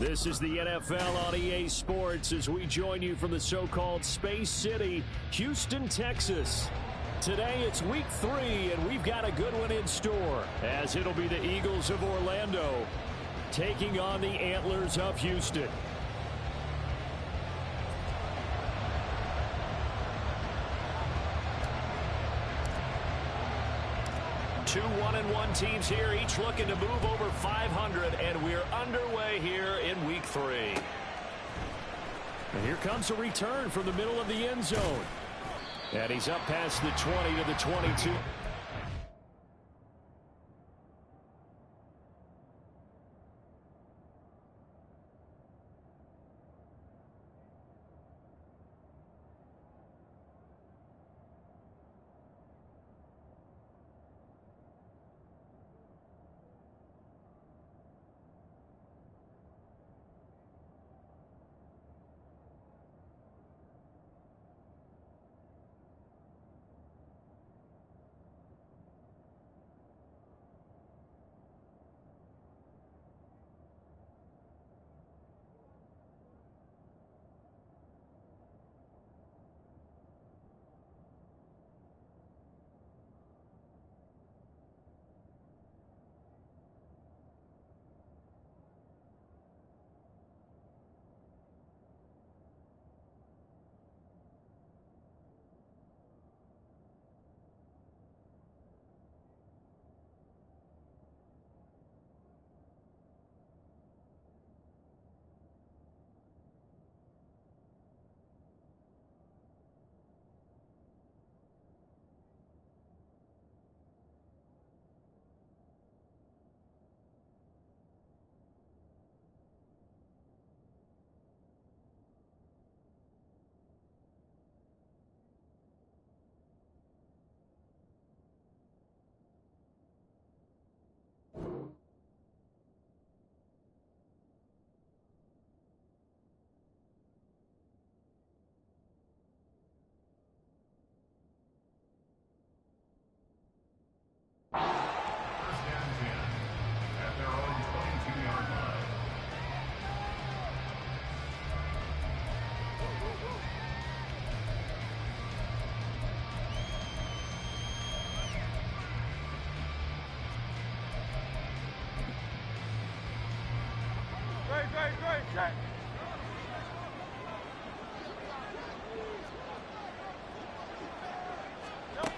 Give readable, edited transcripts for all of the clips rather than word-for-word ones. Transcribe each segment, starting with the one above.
This is the NFL on EA Sports as we join you from the so-called Space City, Houston, Texas. Today it's week 3, and we've got a good one in store, as it'll be the Eagles of Orlando taking on the Antlers of Houston. Two 1-1 teams here, each looking to move over 500, and we're underway here in week 3. And here comes a return from the middle of the end zone. And he's up past the 20 to the 22.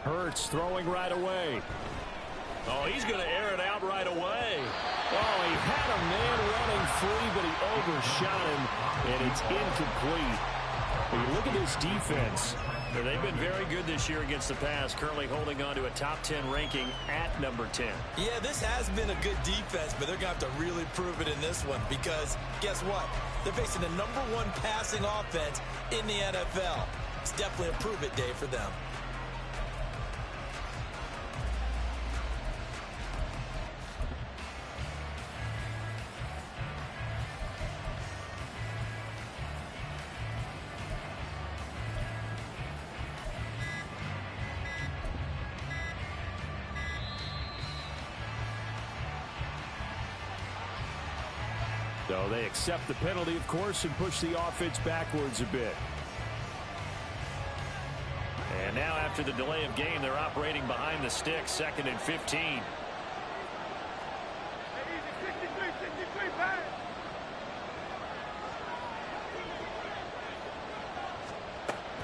Hurts throwing right away. Oh, he's going to air it out right away. Oh, he had a man running free, but he overshot him, and it's incomplete. When you look at this defense, they've been very good this year against the pass, currently holding on to a top 10 ranking at number 10. Yeah, this has been a good defense, but they're going to have to really prove it in this one because guess what? They're facing the #1 passing offense in the NFL. It's definitely a prove-it day for them. So they accept the penalty, of course, and push the offense backwards a bit. And now after the delay of game, they're operating behind the sticks, 2nd and 15.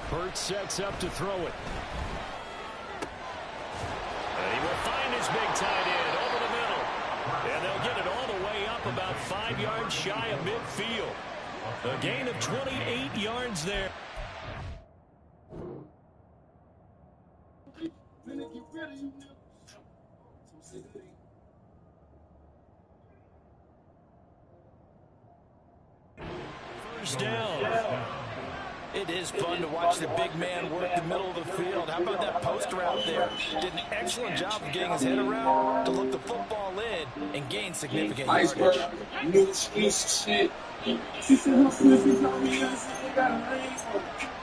Hurts sets up to throw it. And he will find his big tight end over the middle. And they'll get it all the way up about 5 yards shy of midfield. A gain of 28 yards there. First down. It is fun to watch the big man work the middle of the field. How about that post route there? Did an excellent job of getting his head around to look the football in and gain significant yardage. New exclusive shit. She said her pussy told me I said got a ring.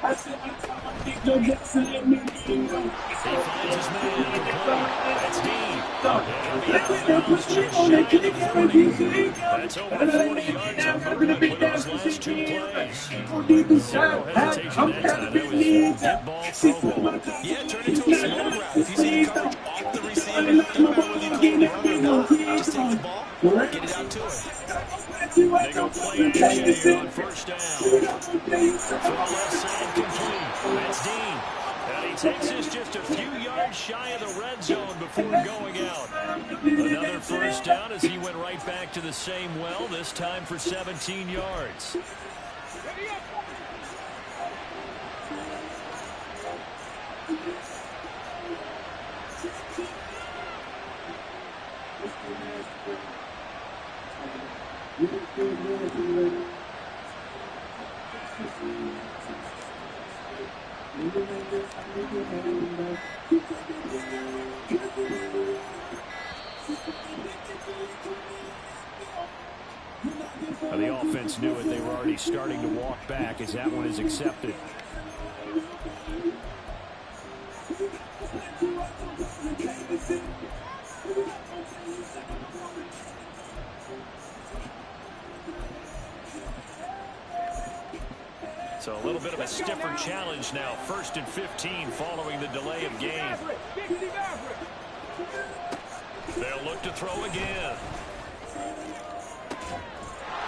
I said I told my dick don't get to let me He finds his man. That's Dean. Alvarez just shy of the 40. That's over 40 yards on movement with those last 2 plays. Zero hesitation that time. That was get ball, throw ball. Yeah, turn into a smoke route. If you see the coverage off the receiver, doesn't matter whether you throw the run or not. Just take the ball, get it out to him. They go play action here on first down. Throw left side complete. That's Dean. And he takes this just a few yards shy of the red zone before going out. Another first down as he went right back to the same well, this time for 17 yards. The offense knew it. They were already starting to walk back as that one is accepted. So a little bit of a stiffer challenge now. 1st and 15 following the delay of game. They'll look to throw again.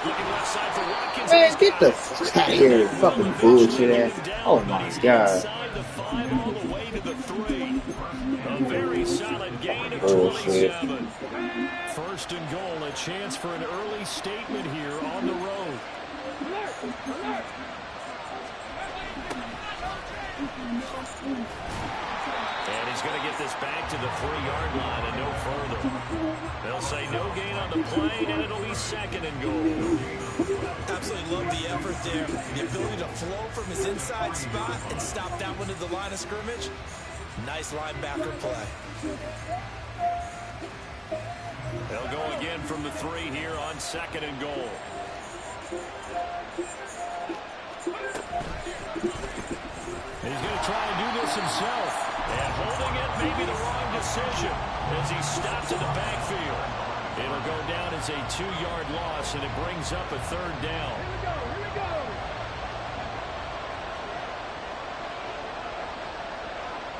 Looking left side for Watkins. Man, get the fuck out of here. Fucking bullshit ass. Oh my God. Inside the 5 all the way to the 3. A very solid gain of Bullshit. 27. 1st and goal. A chance for an early statement here on the road. And he's going to get this back to the 3-yard line and no further. They'll say no gain on the play, and it'll be 2nd and goal. Absolutely love the effort there. The ability to flow from his inside spot and stop that one at the line of scrimmage. Nice linebacker play. They'll go again from the 3 here on 2nd and goal. He's going to try and do this himself. And holding it may be the wrong decision as he stops in the backfield. It'll go down as a 2-yard loss, and it brings up a 3rd down. Here we go.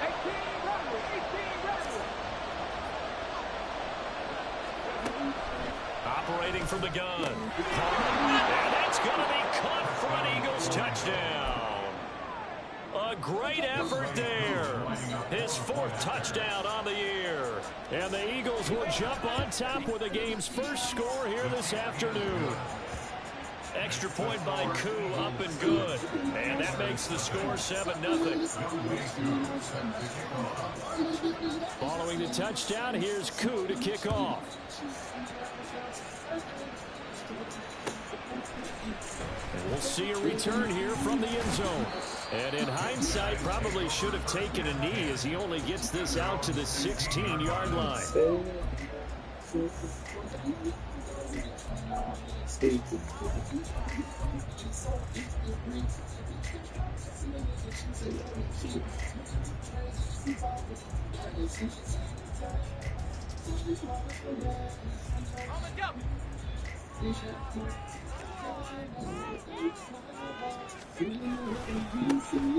18 runners. Operating from the gun. And that's going to be caught for an Eagles touchdown. A great effort there. His 4th touchdown on the year. And the Eagles will jump on top with the game's first score here this afternoon. Extra point by Koo, up and good. And that makes the score 7-0. Following the touchdown, here's Koo to kick off. And we'll see a return here from the end zone. And in hindsight, probably should have taken a knee as he only gets this out to the 16-yard line.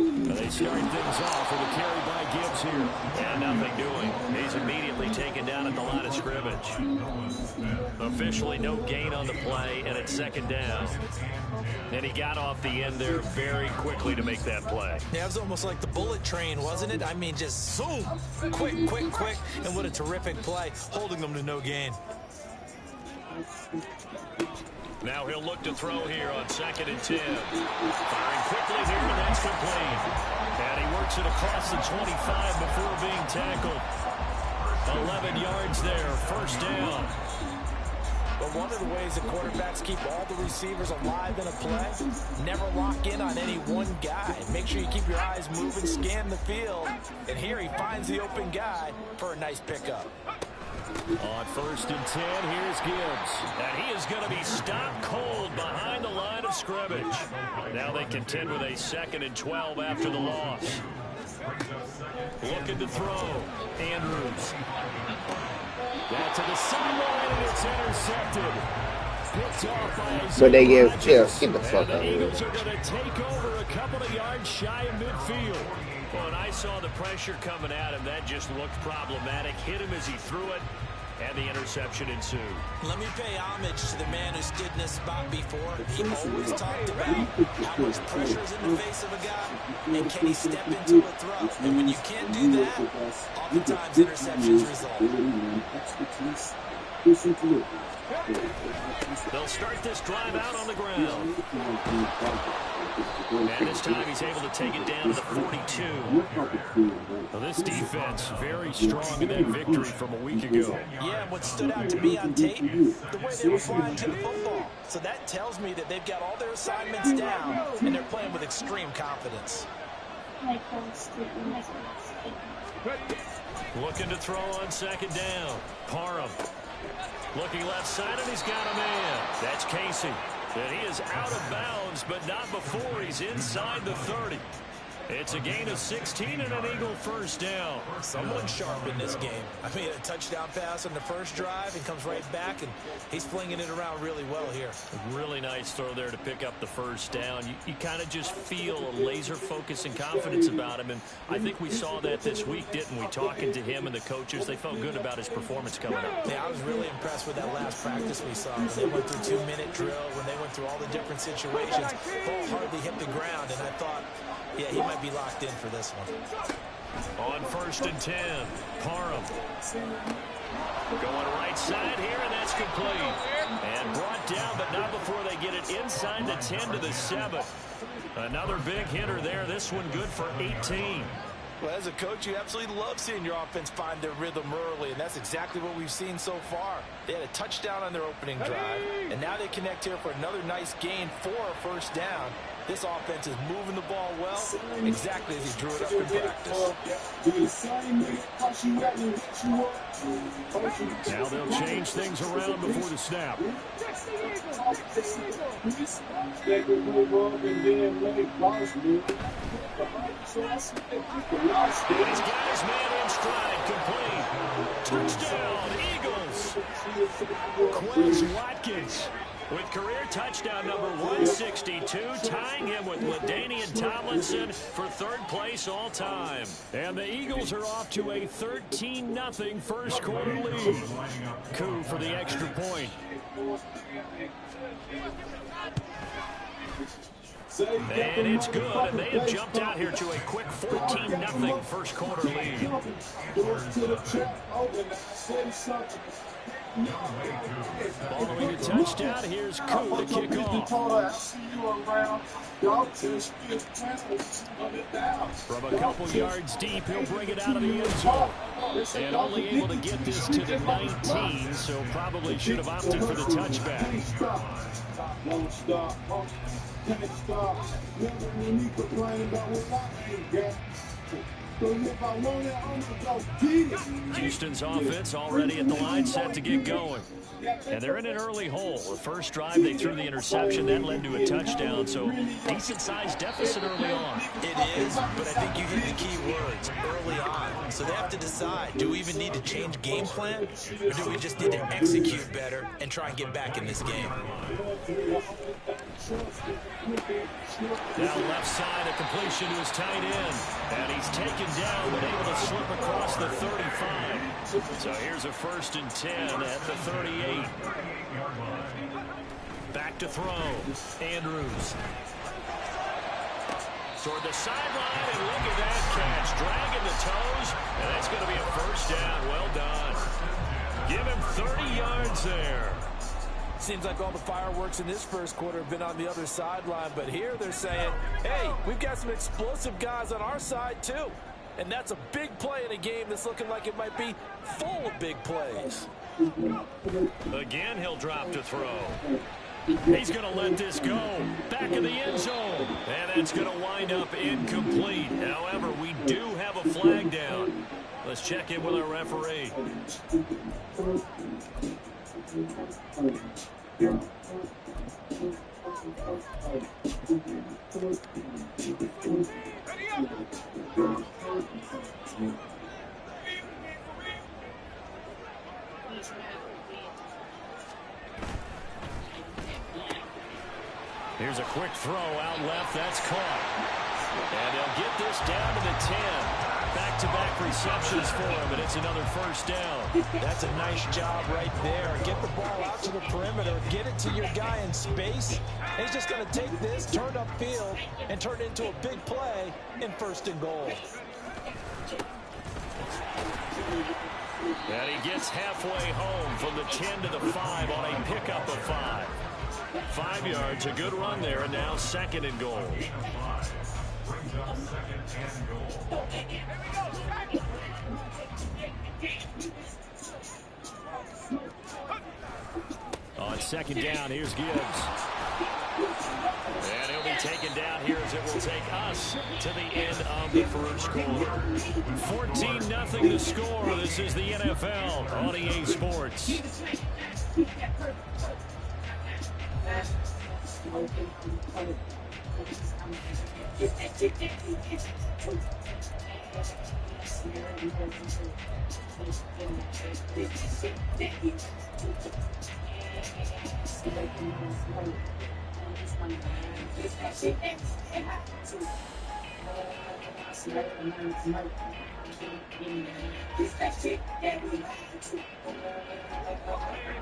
They start things off with a carry by Gibbs here. And nothing doing. He's immediately taken down at the line of scrimmage. Officially no gain on the play, and it's 2nd down. And he got off the end there very quickly to make that play. Yeah, it was almost like the bullet train, wasn't it? I mean, just zoom. Quick. And what a terrific play, holding them to no gain. Now he'll look to throw here on 2nd and 10. Firing quickly here, and that's complete. And he works it across the 25 before being tackled. 11 yards there, 1st down. But one of the ways that quarterbacks keep all the receivers alive in a play, never lock in on any one guy. Make sure you keep your eyes moving, scan the field. And here he finds the open guy for a nice pickup. On 1st and 10, here's Gibbs. And he is going to be stopped cold behind the line of scrimmage. Now they contend with a 2nd and 12 after the loss. Looking to throw. Andrews. That to the sideline, and it's intercepted. Picked off by But they give Rodgers. chill. Get the fuck And out the of Eagles here. are going to take over a couple of yards shy of midfield. Well, and I saw the pressure coming at him. That just looked problematic. Hit him as he threw it, and the interception ensued. Let me pay homage to the man who stood in this spot before. He always talked about how much pressure is in the face of a guy, and can he step into a throw. And when you can't do that, oftentimes interceptions result. They'll start this drive out on the ground. And this time he's able to take it down to the 42. Well, this defense very strong in that victory from a week ago. Yeah, what stood out to me on tape, the way they were flying to the football. So that tells me that they've got all their assignments down, and they're playing with extreme confidence. Looking to throw on second down. Parham. Looking left side, and he's got a man. That's Casey. And he is out of bounds, but not before he's inside the 30. It's a gain of 16 and an Eagle first down. Someone sharp in this game. I mean, a touchdown pass on the first drive and comes right back, and he's flinging it around really well here. A really nice throw there to pick up the first down. You kind of just feel a laser focus and confidence about him, and I think we saw that this week, didn't we? Talking to him and the coaches, they felt good about his performance coming up. Yeah, I was really impressed with that last practice we saw. When they went through 2-minute drill, when they went through all the different situations, ball hardly hit the ground, and I thought, yeah, he might be locked in for this one. On first and 10, Parham. Going right side here, and that's complete. And brought down, but not before they get it inside the 10 to the 7. Another big hitter there. This one good for 18. Well, as a coach, you absolutely love seeing your offense find their rhythm early, and that's exactly what we've seen so far. They had a touchdown on their opening drive, and now they connect here for another nice gain for a first down. This offense is moving the ball well, exactly as he drew it up in practice. Now they'll change things around before the snap. He's got his man in stride, complete. Touchdown, Eagles. Quez Watkins. With career touchdown number 162, tying him with LaDainian Tomlinson for third place all time. And the Eagles are off to a 13-0 first quarter lead. Coup for the extra point. And it's good, and they have jumped out here to a quick 14-0 first quarter lead. Following a touchdown, here's Coup to kick off. From a couple yards deep, he'll bring it out of the end zone. And only able to get this to the 19, so probably should have opted for the touchback. Houston's offense already at the line, set to get going. And they're in an early hole. The first drive, they threw the interception. That led to a touchdown, so decent-sized deficit early on. It is, but I think you hit the key words, early on. So they have to decide, do we even need to change game plan, or do we just need to execute better and try and get back in this game? Now left side, a completion to his tight end. And he's taken down, but able to slip across the 35. So here's a first and 10 at the 38. Back to throw. Andrews. Toward the sideline, and look at that catch. Dragging the toes, and that's going to be a first down. Well done. Give him 30 yards there. Seems like all the fireworks in this first quarter have been on the other sideline, but here they're saying, hey, we've got some explosive guys on our side too. And that's a big play in a game that's looking like it might be full of big plays. Again, he'll drop to throw. He's going to let this go. Back in the end zone. And that's going to wind up incomplete. However, we do have a flag down. Let's check in with our referee. Here's a quick throw out left. That's caught. And they'll get this down to the 10. Back-to-back receptions for him, and it's another first down. That's a nice job right there. Get the ball out to the perimeter. Get it to your guy in space. And he's just going to take this, turn upfield, and turn it into a big play in 1st and goal. And he gets halfway home from the 10 to the 5 on a pickup of 5. 5 yards, a good run there, and now 2nd and goal. On 2nd down, here's Gibbs. And he'll be taken down here as it will take us to the end of the first quarter. 14-0 the score. This is the NFL on EA Sports.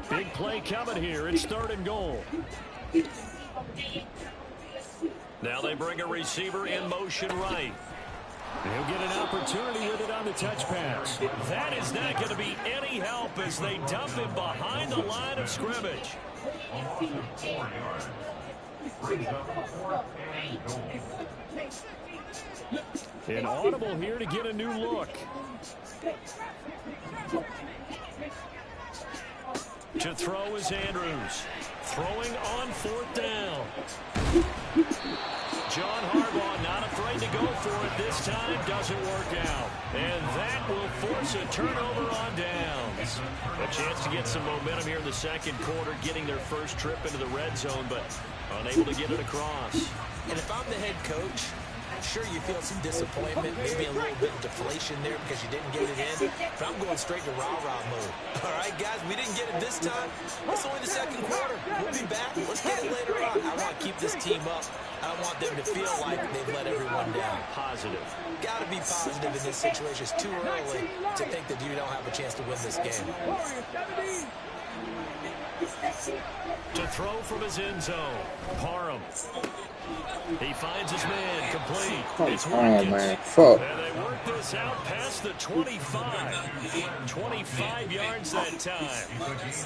Big play coming here. It's 3rd and goal. Now they bring a receiver in motion right. He'll get an opportunity with it on the touch pass. That is not going to be any help as they dump him behind the line of scrimmage. An audible here to get a new look. To throw is Andrews. Throwing on 4th down. John Harbaugh not afraid to go for it this time. Doesn't work out. And that will force a turnover on downs. A chance to get some momentum here in the 2nd quarter, getting their first trip into the red zone, but unable to get it across. And if I'm the head coach, sure you feel some disappointment, maybe a little bit of deflation there because you didn't get it in. But I'm going straight to rah-rah mode. All right, guys, we didn't get it this time. It's only the 2nd quarter. We'll be back. Let's get it later on. I want to keep this team up. I don't want them to feel like they've let everyone down. Positive. Got to be positive in this situation. It's too early to think that you don't have a chance to win this game. To throw from his end zone. Parham. He finds his man complete. It's Watkins. Man. Fuck. And they work this out past the 25. 25 yards that time.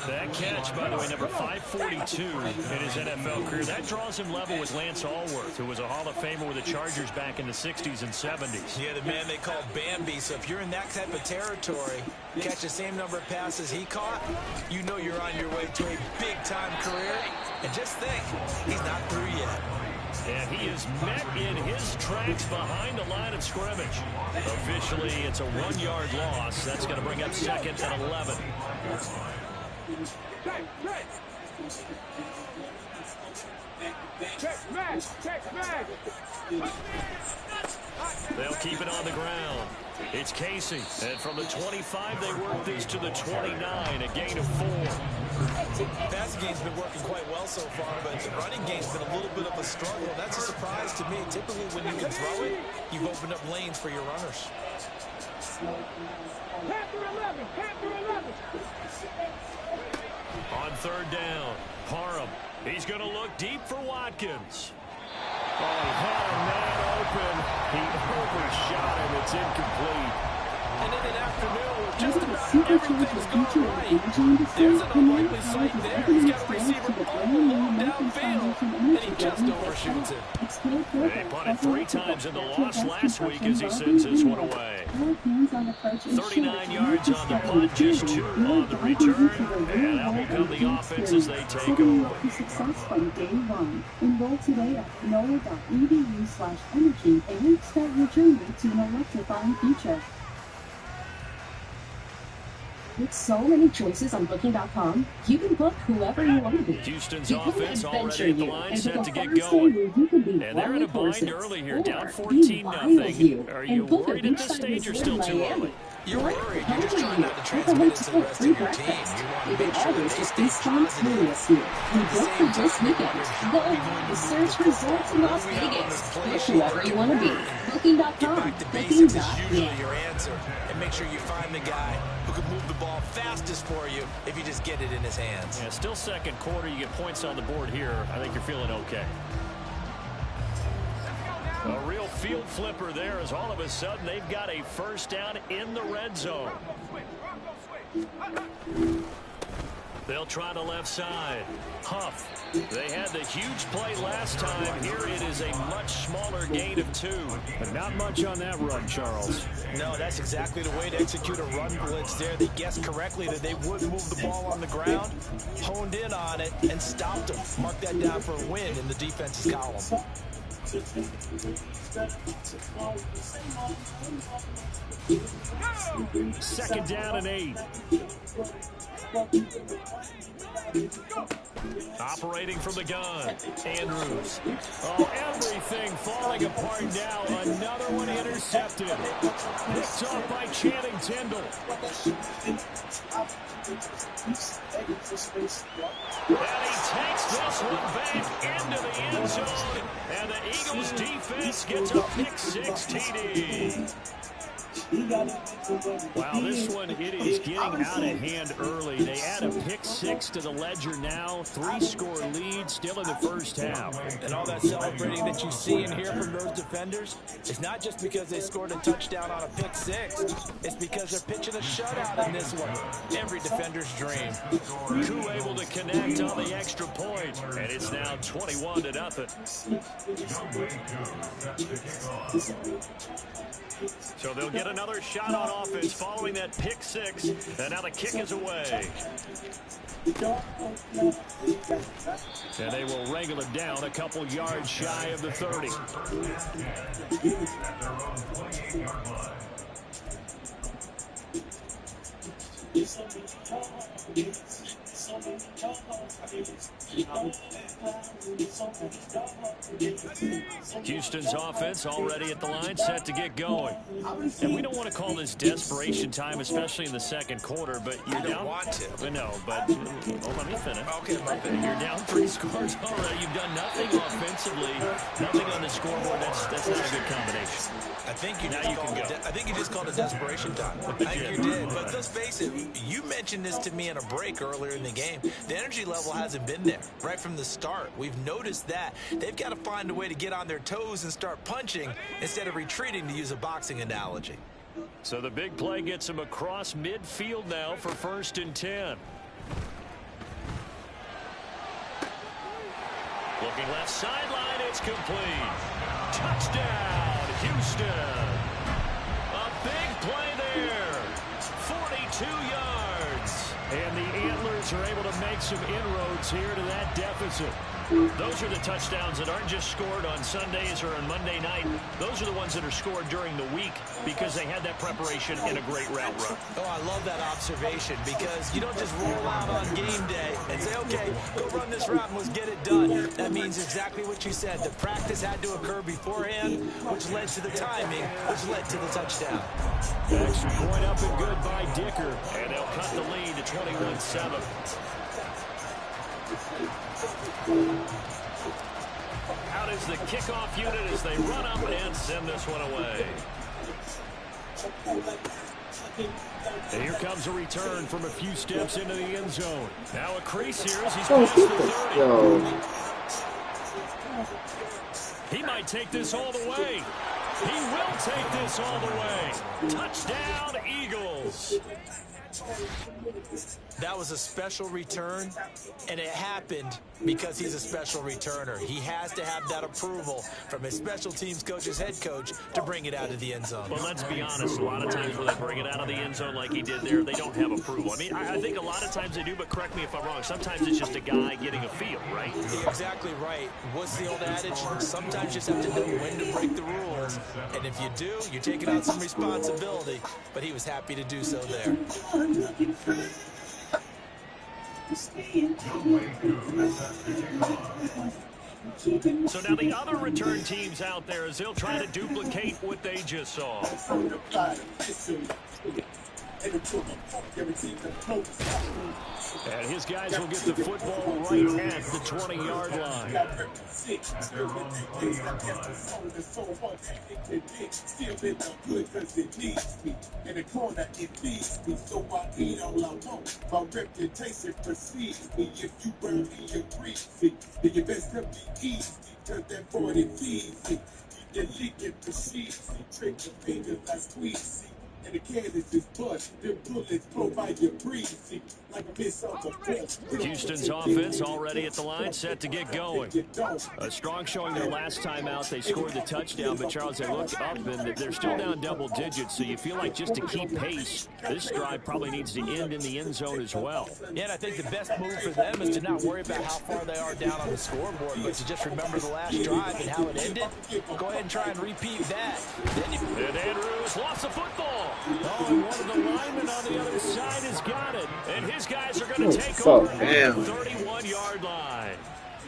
That catch, by the way, number 542 in his NFL career. That draws him level with Lance Allworth, who was a Hall of Famer with the Chargers back in the 60s and 70s. Yeah, the man they call Bambi. So if you're in that type of territory, catch the same number of passes he caught, you know you're on your way to a big-time career. And just think, he's not through yet. And he is met in his tracks behind the line of scrimmage. Officially, it's a 1-yard loss. That's going to bring up 2nd and 11. They'll keep it on the ground. It's Casey. And from the 25, they work this to the 29, a gain of 4. Passing game's been working quite well so far, but the running game's been a little bit of a struggle. That's a surprise to me. Typically, when you can throw it, you've opened up lanes for your runners. On 3rd down, Parham. He's going to look deep for Watkins. Oh, he had a man open. He overshot him. It's incomplete. And in an afternoon where just about everything's going right, there's an unlikely sight there. He's got a receiver all alone downfield, and he just overshoots it. They punted 3 times in the loss last week as he sends this one away. 39 yards on the punt, just 2 on the return, and out will come the offense as they take over. Success from day one. Enroll today at noah.edu/energy and start your journey to an electrifying future. With so many choices on Booking.com, you can book whoever you want to be. Houston's offense already at the line, set to get going. And they're in a bind early here, down 14-0. Are you worried at this stage or still too early? You're worried. You're just trying not to transmit it to the rest of your team. You want to make sure that they stay positive. And don't forget this weekend, go and search resorts in Las Vegas. Book whoever you want to be. Booking.com. Get back to basics is usually your answer. And make sure you find the guy who can move the ball fastest for you if you just get it in his hands. Yeah, still second quarter. You get points on the board here. I think you're feeling okay. A real field flipper there as all of a sudden they've got a first down in the red zone. They'll try the left side. Huff. They had the huge play last time. Here it is a much smaller gain of 2. But not much on that run, Charles. No, that's exactly the way to execute a run blitz there. They guessed correctly that they would move the ball on the ground, honed in on it, and stopped them. Mark that down for a win in the defense's column. Second down and 8. Operating from the gun, Andrews. Oh, everything falling apart now. Another one intercepted. Picked off by Channing Tindall. And he takes this one back into the end zone. And the Eagles defense gets a pick-6 TD. Wow, this one, it is getting out of hand early. They add a pick-6 to the ledger now. 3-score lead, still in the first half. And all that celebrating that you see and hear from those defenders, it's not just because they scored a touchdown on a pick-6. It's because they're pitching a shutout in this one. Every defender's dream. Koo able to connect on the extra point. And it's now 21-0. So they'll get another shot on offense following that pick-6. And now the kick is away. And they will wrangle it down a couple yards shy of the 30. Houston's offense already at the line, set to get going. And we don't want to call this desperation time, especially in the second quarter, but you're down. Don't want to. No, but let me finish. Okay, You're down 3 scores already. You've done nothing offensively, nothing on the scoreboard. That's not a good combination. I think you Now just called it desperation time. I think you did. But let's face it, you mentioned this to me in a break earlier in the game. The energy level hasn't been there right from the start. We've noticed that. They've got to find a way to get on their toes and start punching instead of retreating, to use a boxing analogy. So the big play gets him across midfield now for 1st and 10. Looking left sideline, it's complete. Touchdown, Houston. A big play there. 42 yards. And the Antlers are able to make some inroads here to that deficit. Those are the touchdowns that aren't just scored on Sundays or on Monday night. Those are the ones that are scored during the week because they had that preparation in a great route run. Oh, I love that observation, because you don't just roll out on game day and say, okay, go run this route and let's get it done. That means exactly what you said. The practice had to occur beforehand, which led to the timing, which led to the touchdown. Extra point up and good by Dicker. And they'll cut the lead to 21-7. Out is the kickoff unit as they run up and send this one away. And here comes a return from a few steps into the end zone. Now a crease here as he's past the 30. Yo. He might take this all the way. He will take this all the way. Touchdown, Eagles. That was a special return, and it happened because he's a special returner. He has to have that approval from his special teams coach's head coach to bring it out of the end zone. But let's be honest, a lot of times when they bring it out of the end zone like he did there, they don't have approval. I mean, I think a lot of times they do, but correct me if I'm wrong. Sometimes it's just a guy getting a feel, right? You're exactly right. What's the old adage? Sometimes you just have to know when to break the rules. And if you do, you're taking on some responsibility. But he was happy to do so there. So now the other return teams out there as they'll try to duplicate what they just saw. And his guys will get the football right at the 20-yard line. In the corner, it feeds me, so I eat all I want. My reputation precedes me. If you burn me and breathe me, then you best to be easy, cause that 40 feeds me. Keep the leak and precedes me. Trick the fingers I squeeze me. And the canvas is bust. The bullets blow by your breeze. Like a miss off a fence. Houston's offense already at the line, set to get going. A strong showing their last time out. They scored the touchdown, but Charles, they look up and they're still down double digits, so you feel like just to keep pace, this drive probably needs to end in the end zone as well. Yeah, and I think the best move for them is to not worry about how far they are down on the scoreboard, but to just remember the last drive and how it ended. Go ahead and try and repeat that. And Andrews lost the football. Oh, and one of the linemen on the other side has got it. And his guys are going to take over at the 31-yard line.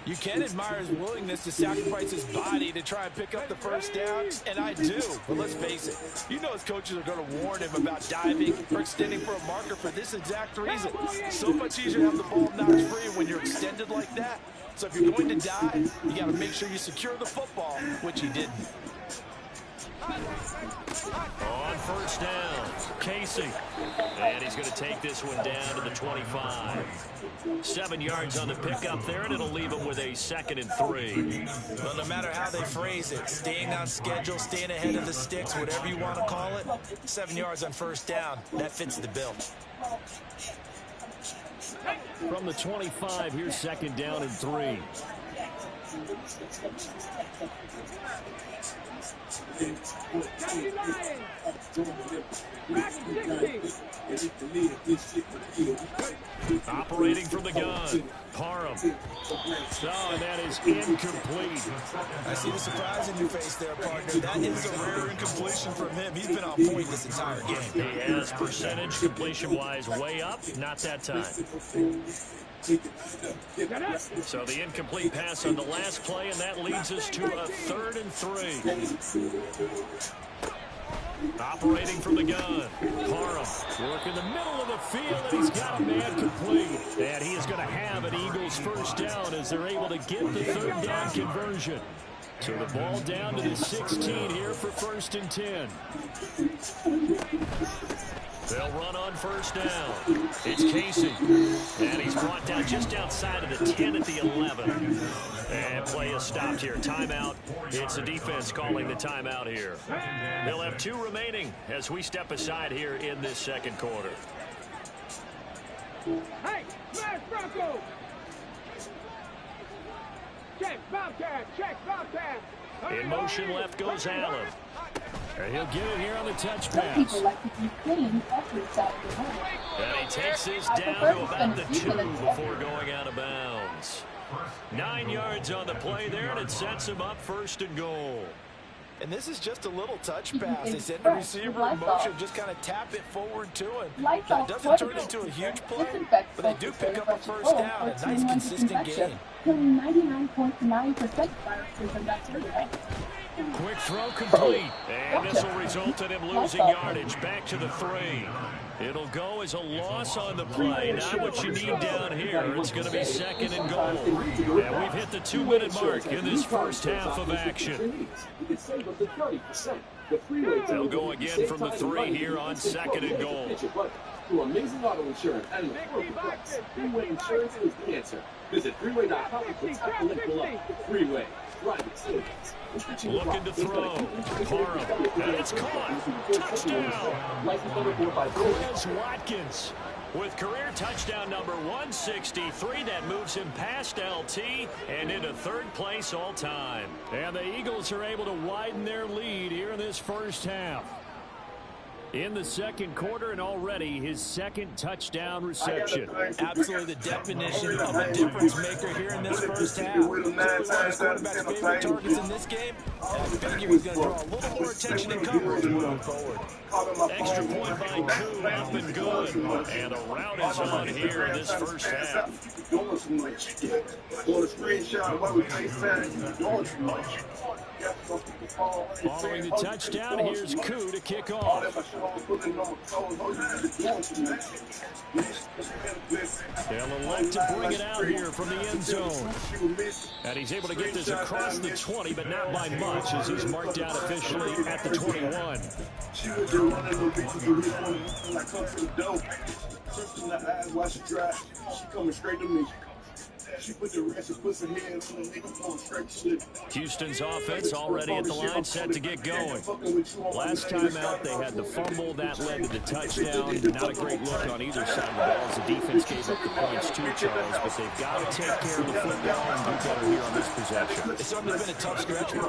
You can admire his willingness to sacrifice his body to try and pick up the first down, and I do. But let's face it, you know his coaches are going to warn him about diving or extending for a marker for this exact reason. So much easier to have the ball knocked free when you're extended like that. So if you're going to dive, you got to make sure you secure the football, which he didn't. On first down, Casey. And he's going to take this one down to the 25. 7 yards on the pickup there, and it'll leave him with a 2nd and 3. Well, no matter how they phrase it, staying on schedule, staying ahead of the sticks, whatever you want to call it, 7 yards on first down, that fits the bill. From the 25, here's 2nd down and 3. Operating from the gun, Parham. Oh, and that is incomplete. I see the surprise in your face there, partner. That is a rare incompletion from him. He's been on point this entire game. He has percentage completion-wise way up, not that time. So the incomplete pass on the last play, and that leads us to a 3rd and 3. Operating from the gun, Parham work in the middle of the field, and he's got a man complete. And he is going to have an Eagles first down as they're able to get the 3rd down conversion. So the ball down to the 16 here for 1st and 10. They'll run on first down. It's Casey. And he's brought down just outside of the 10 at the 11. And play is stopped here. Timeout. It's the defense calling the timeout here. They'll have 2 remaining as we step aside here in this 2nd quarter. Hey, smash Bronco! Check, Bobcat, check, Bobcat! In motion left goes Allen. And he'll get it here on the touch Some pass. people like to keep clean every Saturday morning. And he takes this down to about the 2 before going out of bounds. 9 yards on the play there, and it sets him up 1st and goal. And this is just a little touch pass. They send the receiver in motion, just kind of tap it forward to him. That doesn't turn into a huge play, but they do pick up a first down. A nice, consistent game. Killing 99.9% viruses in bacteria. Quick throw complete. And this will result in him losing yardage back to the 3. It'll go as a loss on the play. Not what you need down here. It's going to be 2nd and goal. And we've hit the 2-minute mark in this first half of action. They'll go again from the 3 here on 2nd and goal. Through amazing auto insurance and the Freeway Insurance is the answer. Visit freeway.com to tap the link below. Freeway. Looking to throw. Parham. And it's caught. Touchdown. Chris Watkins with career touchdown number 163. That moves him past LT and into 3rd place all time. And the Eagles are able to widen their lead here in this first half. In the 2nd quarter, and already his 2nd touchdown reception. Absolutely the definition of a difference maker here in this first half. One of the quarterback's favorite targets in this game. And I figure he's going to draw a little more attention and coverage moving forward. Extra point by Koo, up and good. And a route is on here in this first half. Doing too much. On a screenshot of what we face, man, you're doing too much. Following the touchdown, here's Koo to kick off. They'll elect to bring it out here from the end zone. And he's able to get this across the 20, but not by much, as he's marked out officially at the 21. She was just one of those bitches who hit one when I come to the door. Crimson in the eyes while she drive. She coming straight to me. She put the rest and puts her head on the nigga going straight to Houston's offense already at the line, set to get going. Last time out, they had the fumble. That led to the touchdown. Not a great look on either side of the ball as the defense gave up the points too, Charles. But they've got to take care of the football and do better here on this possession. It's certainly been a tough stretch for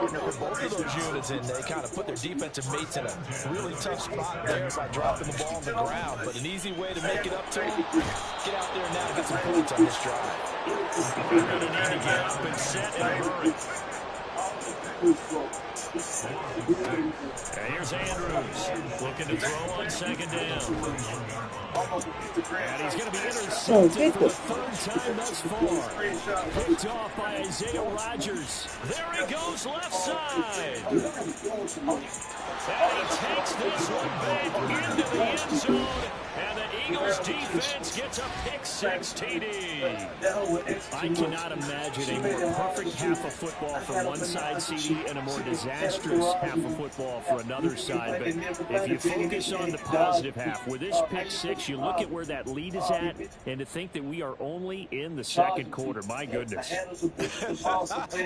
both of those units, and they kind of put their defensive mates in a really tough spot there by dropping the ball on the ground. But an easy way to make it up to them, get out there now and get some points on this drive. They're going to need to get up and set and hurry. And here's Andrews looking to throw on second down. And he's going to be intercepted for the third time thus far. Picked off by Isaiah Rodgers. There he goes left side. And he takes this one back into the end zone. And the Eagles defense gets a pick-six TD. I cannot imagine a more perfect half of football for one side, CD, and a more disastrous half of football for another side. But if you focus on the positive half, with this pick-six, you look at where that lead is at, and to think that we are only in the second quarter. My goodness. I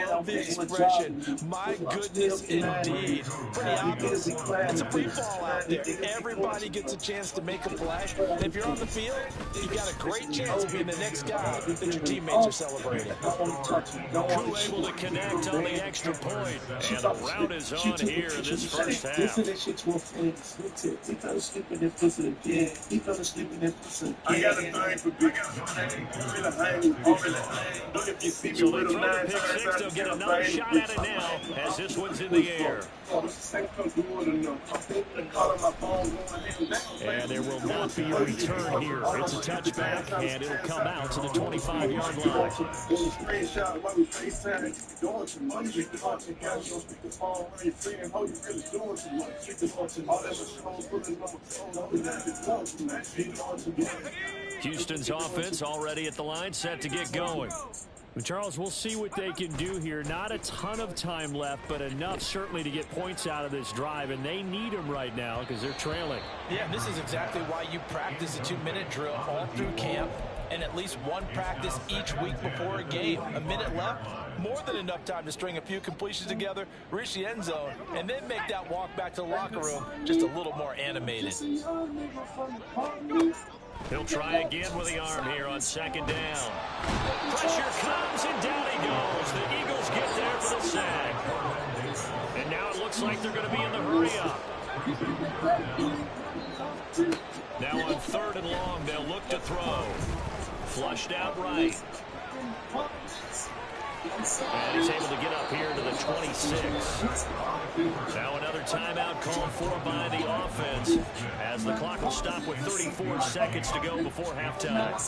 love the expression, my goodness indeed. Pretty obvious. It's a free fall out there. Everybody gets a chance to make a play. If you're on the field, you've got a great chance of being the next guy that your teammates are celebrating. Koo able to connect on the extra point. And the route is on here in this first half. I got a thing for big. So they throw the pick-six. They'll get another shot at it now as this one's in the air. And there will not be a return here. It's a touchback, and it'll come out to the 25-yard line. Houston's offense already at the line, set to get going. Charles, we'll see what they can do here. Not a ton of time left, but enough certainly to get points out of this drive, and they need them right now because they're trailing. Yeah, and this is exactly why you practice a 2-minute drill all through camp and at least one practice each week before a game. A minute left, more than enough time to string a few completions together, reach the end zone, and then make that walk back to the locker room just a little more animated. He'll try again with the arm here on second down. Pressure comes, and down he goes. The Eagles get there for the sack. And now it looks like they're going to be in the hurry-up. Now on third and long, they'll look to throw. Flushed out right. And he's able to get up here to the 26. Now another timeout called for by the offense as the clock will stop with 34 seconds to go before halftime. I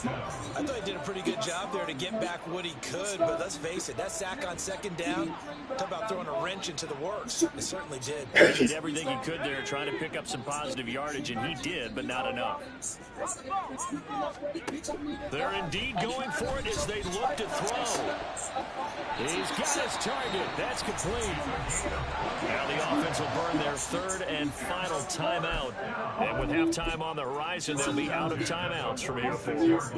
thought he did a pretty good job there to get back what he could, but let's face it, that sack on second down, talk about throwing a wrench into the works. It certainly did. He did everything he could there, trying to pick up some positive yardage, and he did, but not enough. They're indeed going for it as they look to throw. He's got his target. That's complete. Now the offense will burn their third and final timeout. And with halftime on the horizon, they'll be out of timeouts from here forward.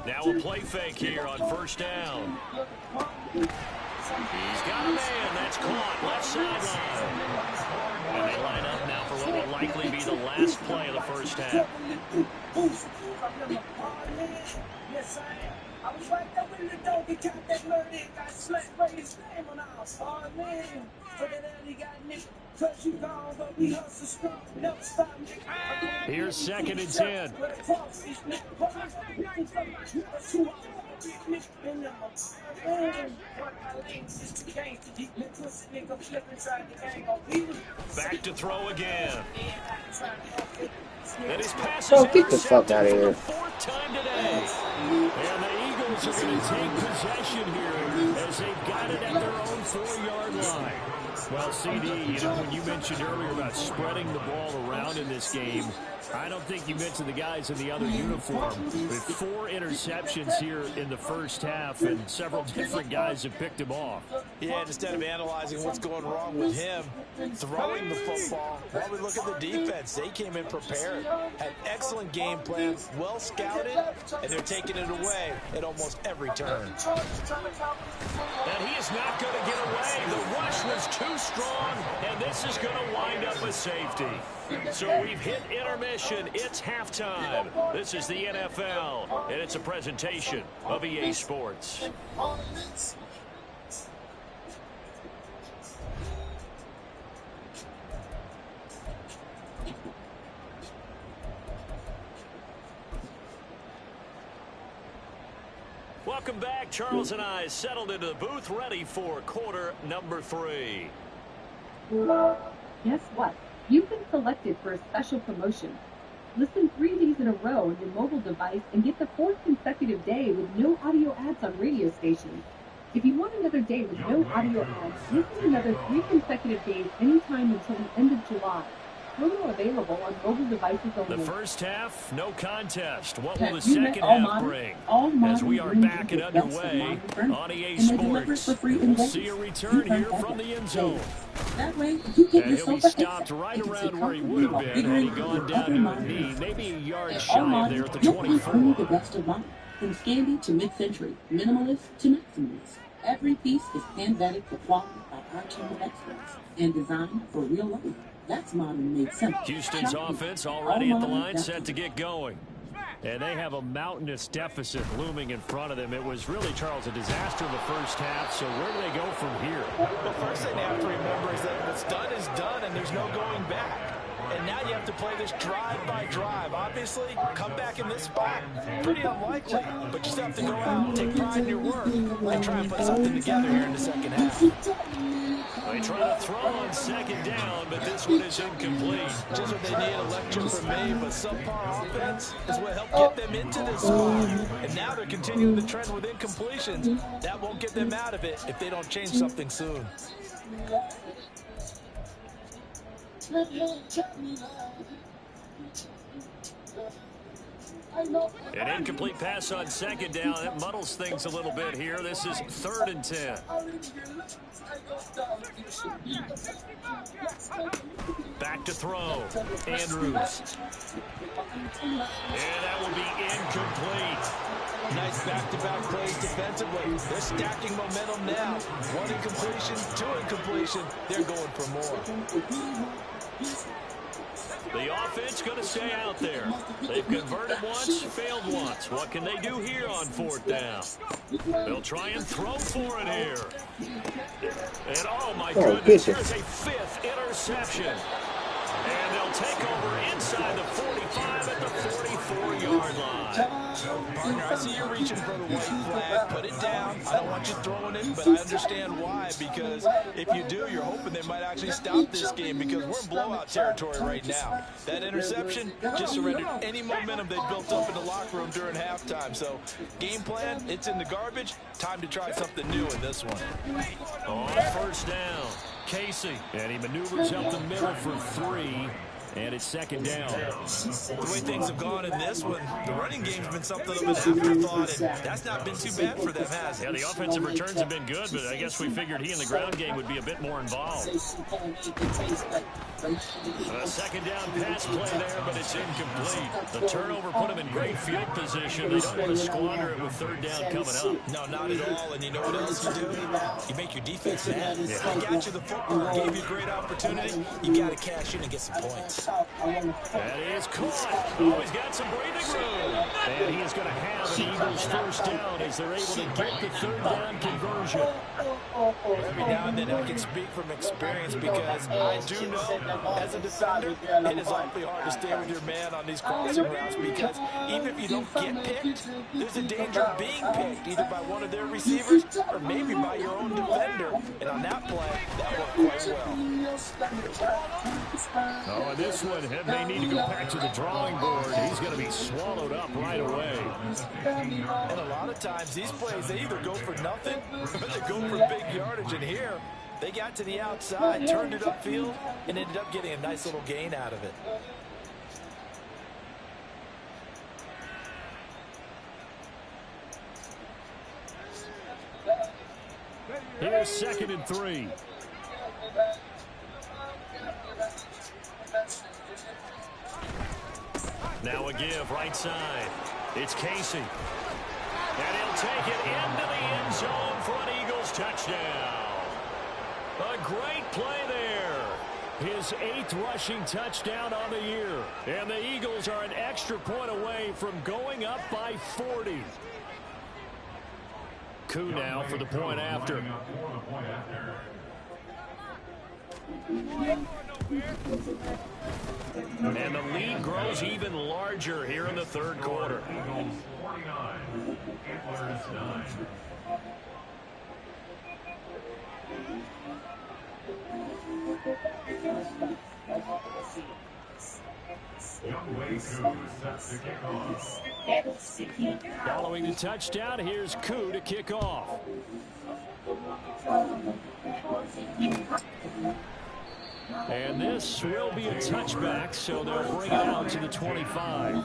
Now a play fake here on first down. He's got a man. That's caught. Left sideline. And they line up now for what will likely be the last play of the first half. I was right there with the dog, he got that murder, got slapped, wrote his name on our oh man. For that he got nicked, cause you gone, but we hustle strong, never stop. Here's 2nd and 10. Back to throw again. And his pass is Get the fuck out of for here. the 4th time today. And the Eagles are going to take possession here as they've got it at their own 4-yard line. Well, CD, you know, when you mentioned earlier about spreading the ball around in this game, I don't think you mentioned the guys in the other uniform. With 4 interceptions here in the first half, and several different guys have picked him off. Yeah, instead of analyzing what's going wrong with him, throwing the football, while we look at the defense, they came in prepared, had excellent game plan, well scouted, and they're taking it away at almost every turn. And he is not going to get away. The rush was too strong, and this is going to wind up a safety. So we've hit intermission. It's halftime. This is the NFL, and it's a presentation of EA Sports. Welcome back. Charles and I settled into the booth, ready for quarter number 3. Guess what? You've been selected for a special promotion. Listen 3 days in a row on your mobile device and get the 4th consecutive day with no audio ads on radio stations. If you want another day with no audio ads, listen another 3 consecutive days anytime until the end of July. Promo available on mobile devices only. The first half, no contest. What will the You met second all half modern- bring? all As we modern are ranges back and of best of underway modern furniture. on EA And they deliver it Sports. for free in We'll Vegas. see a return You here heard from that. the end zone. That way, you get And he'll yourself be a stopped headset. right If it's around a where he would have comfortable been had he or gone bigger down other to a modern knee, furniture. maybe a yard At shy all of modern, there at the you'll find only the 24. best of modern. From Scandi to mid-century, minimalist to maximalist. Every piece is hand-vetted for quality by our team of experts and designed for real life. That's modern made simple. Houston's Shop offense here. already All at the modern, line, that's set to get going. And they have a mountainous deficit looming in front of them. It was really, Charles, a disaster in the first half. So where do they go from here? The first thing they have to remember is that what's done is done, and there's no going back. And now you have to play this drive by drive. Obviously, come back in this spot, pretty unlikely. But you still have to go out, take pride in your work, and try and put something together here in the second half. They try to throw on second down, but this one is incomplete. Just what they need, a lecture from me, but subpar offense is what helped get them into this spot. And now they're continuing the trend with incompletions. That won't get them out of it if they don't change something soon. An incomplete pass on second down. That muddles things a little bit here. This is 3rd and 10. Back to throw. Andrews. And that will be incomplete. Nice back-to-back plays defensively. They're stacking momentum now. 1 incompletion, 2 incompletion. They're going for more. The offense going to stay out there. They've converted once, failed once. What can they do here on 4th down? They'll try and throw for it here. And oh my goodness, here's a 5th interception. And they'll take over inside the 45 at the 44-yard line. Partner, I see you reaching for the white flag. Put it down. I don't want you throwing it, but I understand why. Because if you do, you're hoping they might actually stop this game because we're in blowout territory right now. That interception just surrendered any momentum they built up in the locker room during halftime. So, game plan, it's in the garbage. Time to try something new in this one. On 1st down, Casey. And he maneuvers up the middle for 3. And it's 2nd down. The way things have gone in this one, the running game's been something of an afterthought, and that's not been too bad for them, has it? Yeah, the offensive returns have been good, but I guess we figured he in the ground game would be a bit more involved. A 2nd down pass play there, but it's incomplete. The turnover put him in great field position. They don't want to squander it with 3rd down coming up. No, not at all. And you know what else you do? You make your defense mad. I got you the football, gave you a great opportunity. You got to cash in and get some points. That is caught. Oh, he's got some breathing room. And he is going to have an Eagles first down as they're able to get the third down conversion. Every now and then I can speak from experience because I do know as a defender it is awfully hard to stay with your man on these crossing routes because even if you don't get picked, there's a danger of being picked either by one of their receivers or maybe by your own defender. And on that play, that worked quite well. Oh, and this one, they need to go back to the drawing board. He's going to be swallowed up right away. And a lot of times these plays, they either go for nothing or they go for big yardage. And here, they got to the outside, turned it upfield, and ended up getting a nice little gain out of it. Here's 2nd and 3. Now a give right side. It's Casey. And he'll take it into the end zone for an Eagles touchdown. A great play there. His 8th rushing touchdown on the year. And the Eagles are an extra point away from going up by 40. Koo now for the point after. And the lead grows even larger here in the third quarter. Following the touchdown, here's Koo to kick off. And this will be a touchback, so they'll bring it out to the 25.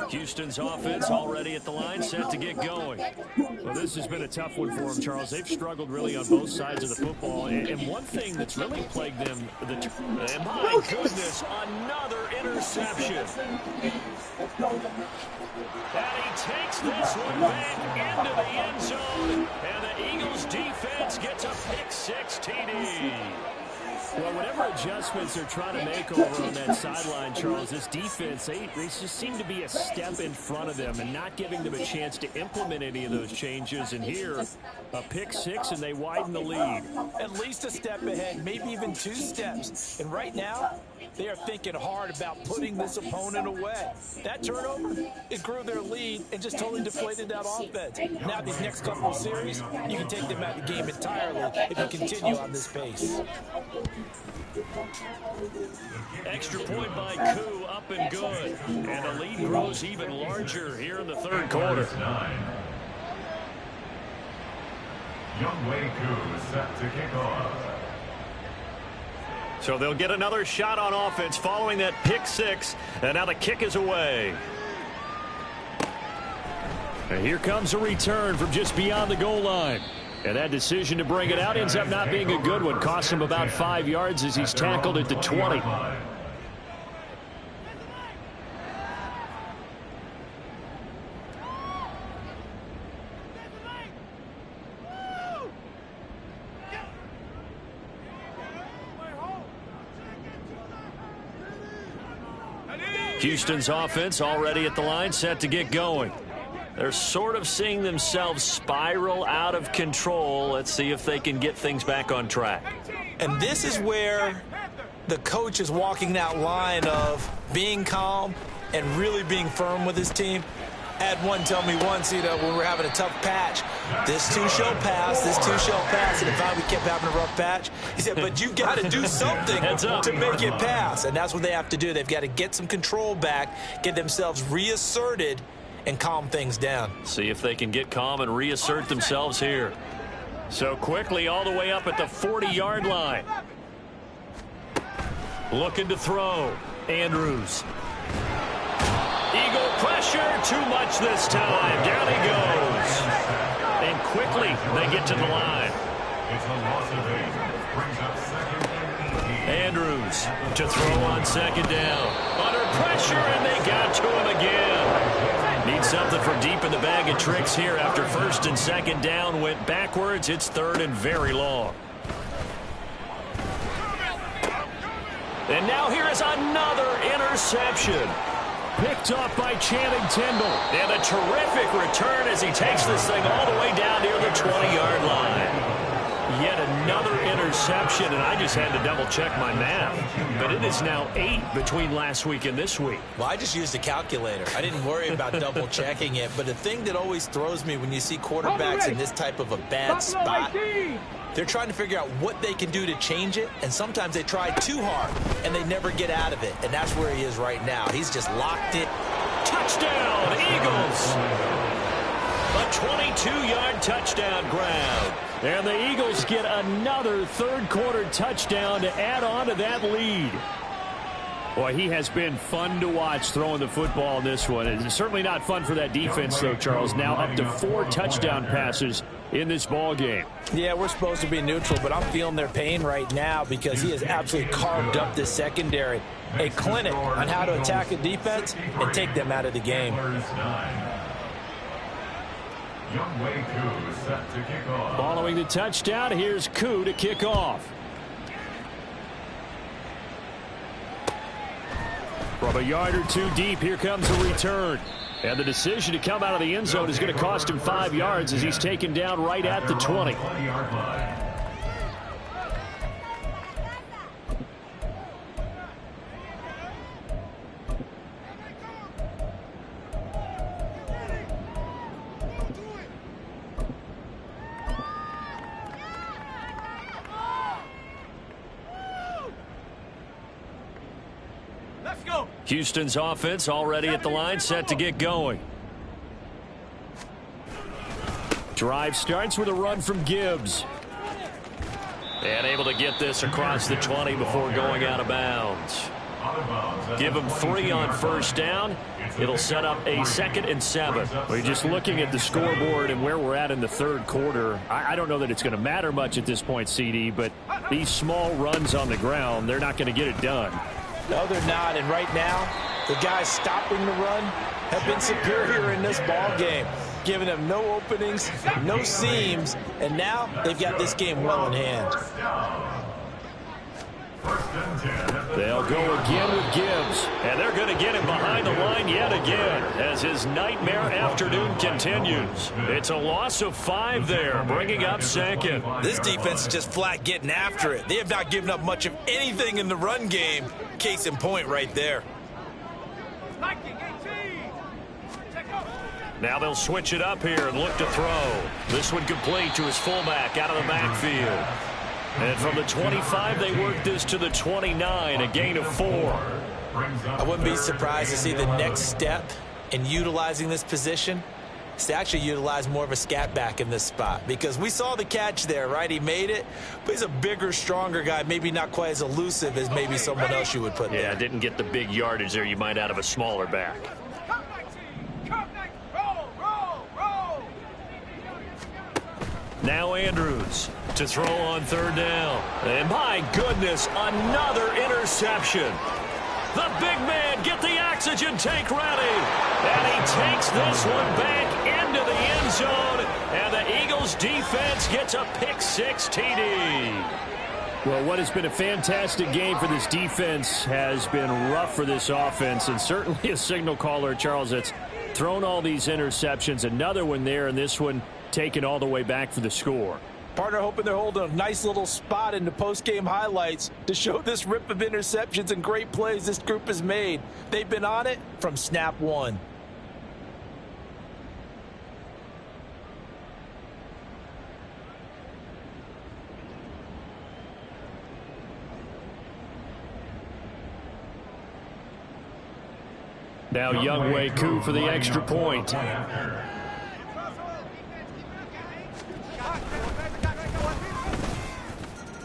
Houston's offense already at the line, set to get going. Well, this has been a tough one for them, Charles. They've struggled really on both sides of the football. And one thing that's really plagued them, and my goodness, another interception. And he takes this one back into the end zone. And the Eagles defense gets a pick-6 TD. Well, whatever adjustments they're trying to make over on that sideline, Charles, this defense, they just seem to be a step in front of them and not giving them a chance to implement any of those changes. And here, a pick-6, and they widen the lead. At least a step ahead, maybe even 2 steps. And right now, they are thinking hard about putting this opponent away. That turnover, it grew their lead and just totally deflated that offense. Now these next couple of series, you can take them out of the game entirely if you continue on this pace. Extra point by Koo, up and good. And the lead grows even larger here in the third quarter. Younghoe Koo set to kick off. So they'll get another shot on offense following that pick-6. And now the kick is away. And here comes a return from just beyond the goal line. And that decision to bring it out ends up not being a good one. Costs him about 5 yards as he's tackled at the 20. Houston's offense already at the line, set to get going. They're sort of seeing themselves spiral out of control. Let's see if they can get things back on track. And this is where the coach is walking that line of being calm and really being firm with his team. I had one tell me once, when we were having a tough patch, this too shall pass, this too shall pass. And if we kept having a rough patch, he said, but you got to do something to make it pass. And that's what they have to do. They've got to get some control back, get themselves reasserted, and calm things down. See if they can get calm and reassert themselves here. So quickly all the way up at the 40-yard line. Looking to throw. Andrews. Eagle pressure, too much this time. Down he goes. And quickly they get to the line. It's a loss of 8. Brings up 2nd and 18. Andrews to throw on 2nd down. Under pressure, and they got to him again. Need something from deep in the bag of tricks here after first and second down went backwards. It's third and very long. And now here is another interception. Picked up by Channing Tindall. And a terrific return as he takes this thing all the way down near the 20-yard line. Yet another interception, and I just had to double-check my math. But it is now 8 between last week and this week. Well, I just used a calculator. I didn't worry about double-checking it. But the thing that always throws me when you see quarterbacks in this type of a bad spot, they're trying to figure out what they can do to change it, and sometimes they try too hard, and they never get out of it. And that's where he is right now. He's just locked it. Touchdown, Eagles! A 22-yard touchdown grab. And the Eagles get another third-quarter touchdown to add on to that lead. Boy, he has been fun to watch throwing the football in this one. It's certainly not fun for that defense, though, Charles. Now up to 4 touchdown passes in this ball game. Yeah, we're supposed to be neutral, but I'm feeling their pain right now because he has absolutely carved up this secondary. A clinic on how to attack a defense and take them out of the game. Following the touchdown, here's Koo to kick off. From a yard or two deep, here comes a return. And the decision to come out of the end zone is going to cost him 5 yards as he's taken down right at the 20. Houston's offense already at the line, set to get going. Drive starts with a run from Gibbs. And able to get this across the 20 before going out of bounds. Give him 3 on first down. It'll set up a 2nd and 7. We're just looking at the scoreboard and where we're at in the third quarter. I don't know that it's going to matter much at this point, CD, but these small runs on the ground, they're not going to get it done. No, they're not. And right now, the guys stopping the run have been superior in this ball game, giving them no openings, no seams, and now they've got this game well in hand. They'll go again with Gibbs, and they're going to get him behind the line yet again as his nightmare afternoon continues. It's a loss of 5 there, bringing up 2nd. This defense is just flat getting after it. They have not given up much of anything in the run game. Case in point right there. Now they'll switch it up here and look to throw. This one complete to his fullback out of the backfield. And from the 25, they work this to the 29, a gain of 4. I wouldn't be surprised to see the next step in utilizing this position is to actually utilize more of a scat back in this spot, because we saw the catch there, right? He made it, but he's a bigger, stronger guy, maybe not quite as elusive as maybe someone else you would put there. Yeah, didn't get the big yardage there you might out of a smaller back. Now Andrews to throw on third down. And my goodness, another interception. The big man, get the oxygen tank ready. And he takes this one back into the end zone. And the Eagles defense gets a pick-6 TD. Well, what has been a fantastic game for this defense has been rough for this offense. And certainly a signal caller, Charles, that's thrown all these interceptions. Another one there, and this one taken all the way back for the score. Partner hoping they're holding a nice little spot in the post-game highlights to show this rip of interceptions and great plays this group has made. They've been on it from snap one. Now Younghoe Koo for the extra point.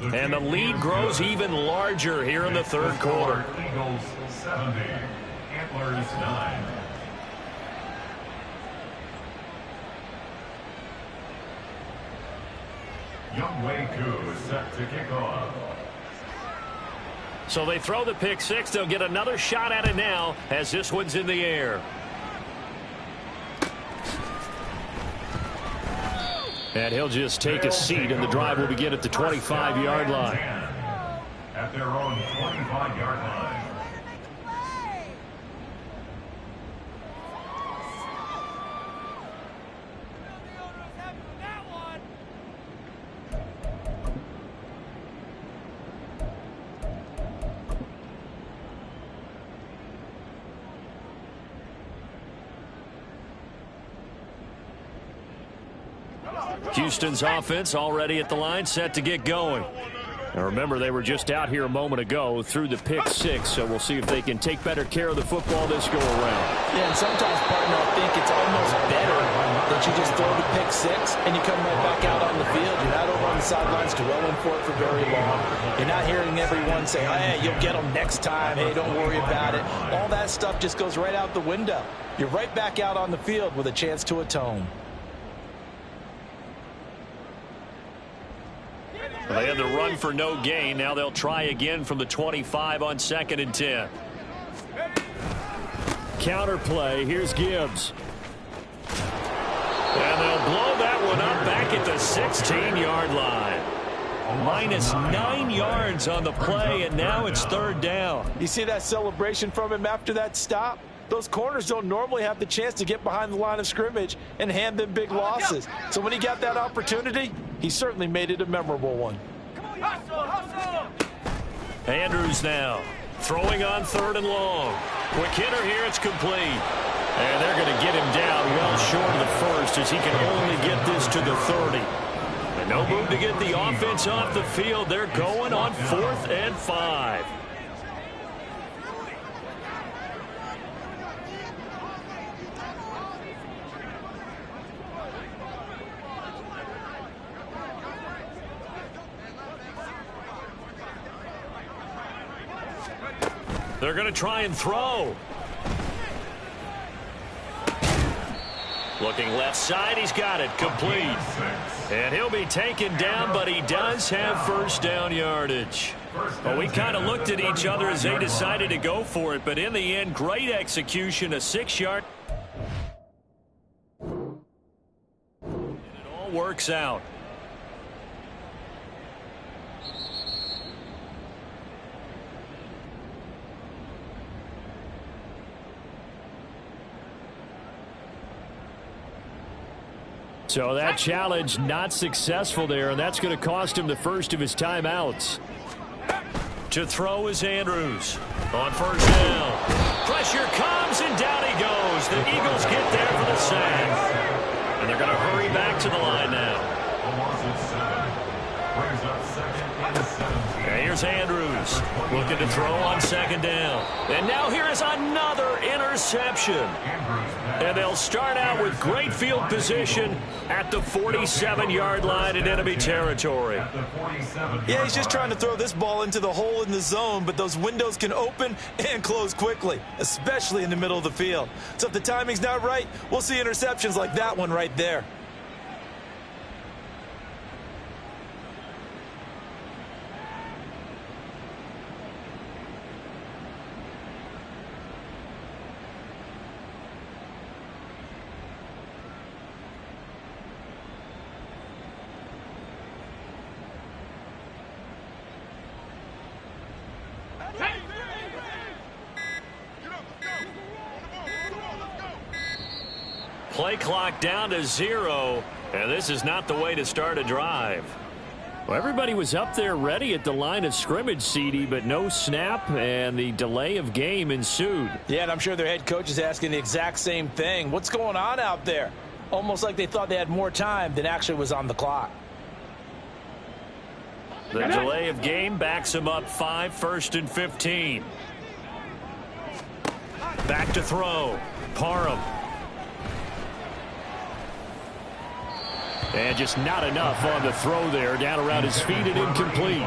And the lead grows even larger here in the third quarter. Eagles 70, Antlers 9. Younghoe Koo is set to kick off. So they throw the pick-6. They'll get another shot at it now as this one's in the air. And he'll just take a seat, and the drive will begin at the 25-yard line. At their own 25-yard line. Houston's offense already at the line, set to get going. Now remember, they were just out here a moment ago through the pick six, so we'll see if they can take better care of the football this go around. Yeah, and sometimes, partner, I think it's almost better that you just throw the pick six and you come right back out on the field. You're not over on the sidelines dwelling for it for very long. You're not hearing everyone say, hey, you'll get them next time. Hey, don't worry about it. All that stuff just goes right out the window. You're right back out on the field with a chance to atone. They had the run for no gain. Now they'll try again from the 25 on 2nd and 10. Counter play. Here's Gibbs. And they'll blow that one up back at the 16-yard line. Minus 9 yards on the play, and now it's 3rd down. You see that celebration from him after that stop? Those corners don't normally have the chance to get behind the line of scrimmage and hand them big losses. So when he got that opportunity, he certainly made it a memorable one. Andrews now throwing on 3rd and long. Quick hitter here, it's complete. And they're going to get him down well short of the first as he can only get this to the 30. And no move to get the offense off the field. They're going on 4th and 5. They're going to try and throw. Looking left side, he's got it, complete. And he'll be taken down, but he does have 1st down yardage. Well, we kind of looked at each other as they decided to go for it, but in the end, great execution, a 6-yard. And it all works out. So that challenge not successful there, and that's going to cost him the first of his timeouts. To throw is Andrews on 1st down. Pressure comes, and down he goes. The Eagles get there for the sack. And they're going to hurry back to the line now. Okay, here's Andrews looking to throw on 2nd down. And now here is another interception. And they'll start out with great field position at the 47-yard line in enemy territory. Yeah, he's just trying to throw this ball into the hole in the zone, but those windows can open and close quickly, especially in the middle of the field. So if the timing's not right, we'll see interceptions like that one right there. Play clock down to 0, and this is not the way to start a drive. Well, everybody was up there ready at the line of scrimmage, CD, but no snap, and the delay of game ensued. Yeah, and I'm sure their head coach is asking the exact same thing. What's going on out there? Almost like they thought they had more time than actually was on the clock. The delay of game backs him up 5, 1st and 15. Back to throw. Parham. And just not enough on the throw there. Down around his feet and incomplete.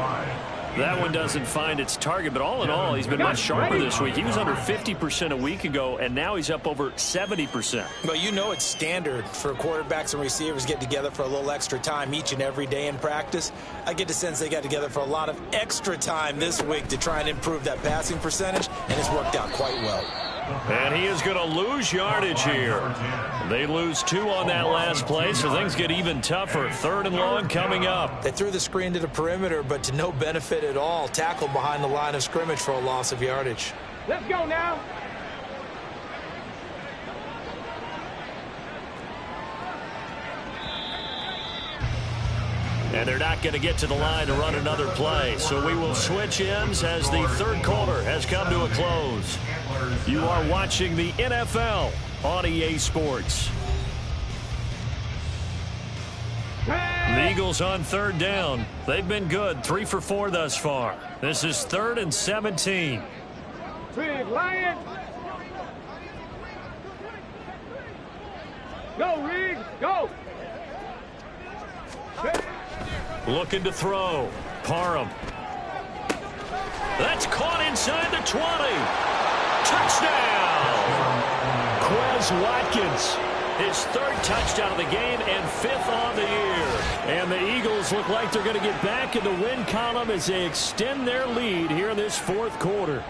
That one doesn't find its target, but all in all, he's been much sharper this week. He was under 50% a week ago, and now he's up over 70%. Well, you know it's standard for quarterbacks and receivers get together for a little extra time each and every day in practice. I get the sense they got together for a lot of extra time this week to try and improve that passing percentage, and it's worked out quite well. And he is going to lose yardage here. They lose 2 on that last play, so things get even tougher. 3rd and long coming up. They threw the screen to the perimeter, but to no benefit at all. Tackled behind the line of scrimmage for a loss of yardage. Let's go now. And they're not going to get to the line to run another play. So we will switch ends as the 3rd quarter has come to a close. You are watching the NFL on EA Sports. The Eagles on 3rd down. They've been good, 3 for 4 thus far. This is 3rd and 17. Big Lion. Go, Reed. Go. Looking to throw. Parham. That's caught inside the 20. Touchdown! Quez Watkins. His 3rd touchdown of the game and 5th on the year. And the Eagles look like they're going to get back in the win column as they extend their lead here in this 4th quarter.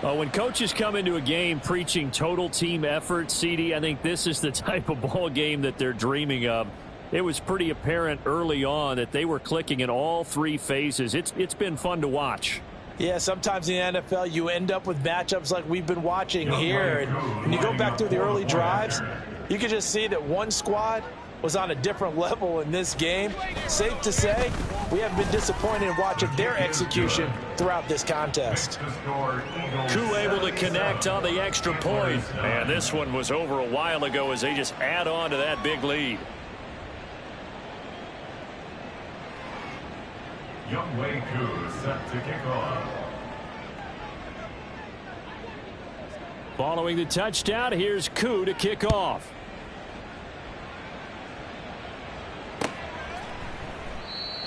When coaches come into a game preaching total team effort, CD, I think this is the type of ball game that they're dreaming of. It was pretty apparent early on that they were clicking in all 3 phases. It's been fun to watch. Yeah, sometimes in the NFL you end up with matchups like we've been watching here. And when you go back through the early drives, you can just see that one squad was on a different level in this game. Safe to say, we haven't been disappointed in watching their execution throughout this contest. Koo able to connect on the extra point. And this one was over a while ago as they just add on to that big lead. Youngwei Koo set to kick off. Following the touchdown, here's Koo to kick off.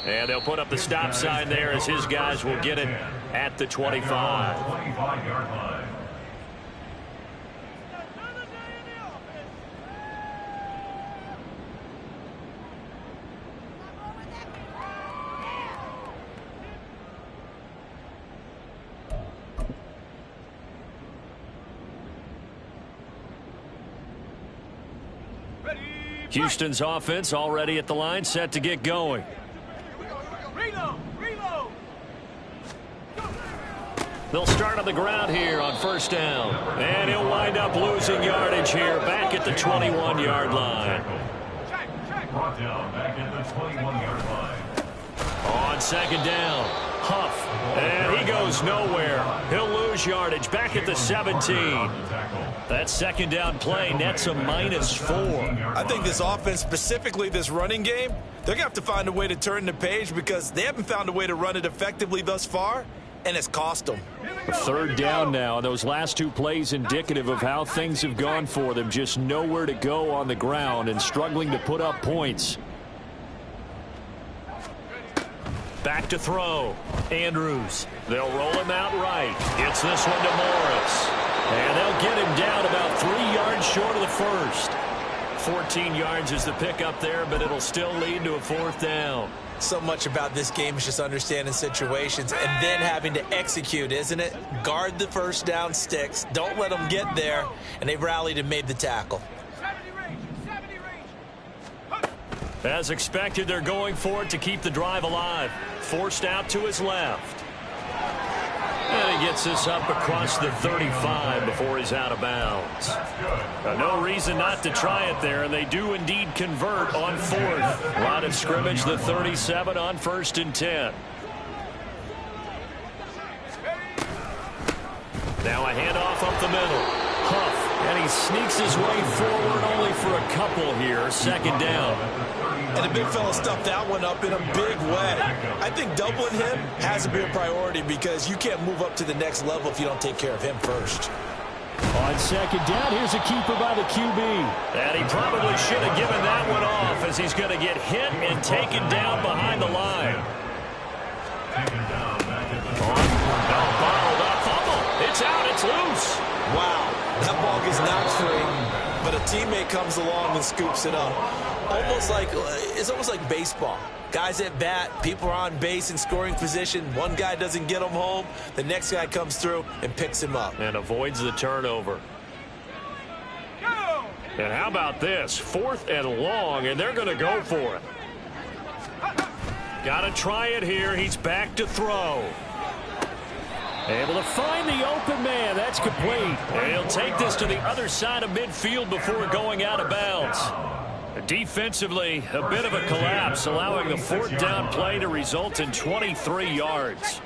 And they'll put up the stop sign there as his guys will get it at the 25. 25-yard line. Houston's offense already at the line, set to get going. They'll start on the ground here on 1st down. And he'll wind up losing yardage here back at the 21-yard line. Brought down back at the 21-yard line. On 2nd down, Huff. And he goes nowhere. He'll lose yardage back at the 17. That 2nd down play nets a -4. I think this offense, specifically this running game, they're going to have to find a way to turn the page because they haven't found a way to run it effectively thus far, and it's cost them. 3rd down now. Those last 2 plays indicative of how things have gone for them. Just nowhere to go on the ground and struggling to put up points. Back to throw. Andrews. They'll roll him out right. Gets this one to Morris. And they'll get him down about 3 yards short of the 1st. 14 yards is the pickup there, but it'll still lead to a 4th down. So much about this game is just understanding situations and then having to execute, isn't it? Guard the 1st down sticks. Don't let them get there. And they've rallied and made the tackle. As expected, they're going for it to keep the drive alive. Forced out to his left. And he gets this up across the 35 before he's out of bounds. No reason not to try it there, and they do indeed convert on 4th. Line of scrimmage, the 37 on 1st and 10. Now a handoff up the middle. Huff, and he sneaks his way forward only for a couple here. 2nd down. And the big fella stuffed that one up in a big way. I think doubling him has to be a priority because you can't move up to the next level if you don't take care of him first. On 2nd down, here's a keeper by the QB. And he probably should have given that one off as he's going to get hit and taken down behind the line. Taken down back at the Bottled up. Fumble. It's out. It's loose. Wow. That ball gets knocked free, but a teammate comes along and scoops it up. It's almost like baseball. Guys at bat, people are on base in scoring position. One guy doesn't get him home. The next guy comes through and picks him up. And avoids the turnover. And how about this? 4th and long, and they're going to go for it. Got to try it here. He's back to throw. Able to find the open man. That's complete. And he'll take this to the other side of midfield before going out of bounds. Defensively, a bit of a collapse, allowing the 4th down play to result in 23 yards.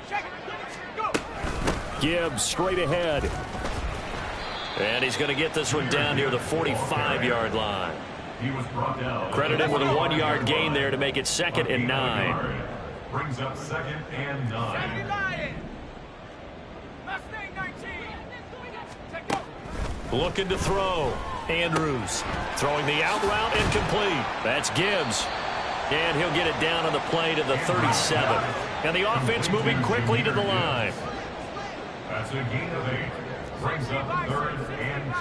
Gibbs straight ahead. And he's going to get this one down near the 45-yard line. Credited with a 1-yard gain there to make it 2nd and 9. Brings up 2nd and 9. Looking to throw. Andrews throwing the out route, incomplete. That's Gibbs. And he'll get it down on the play to the 37. And the offense moving quickly to the line. That's a gain of 8. Brings up 3rd and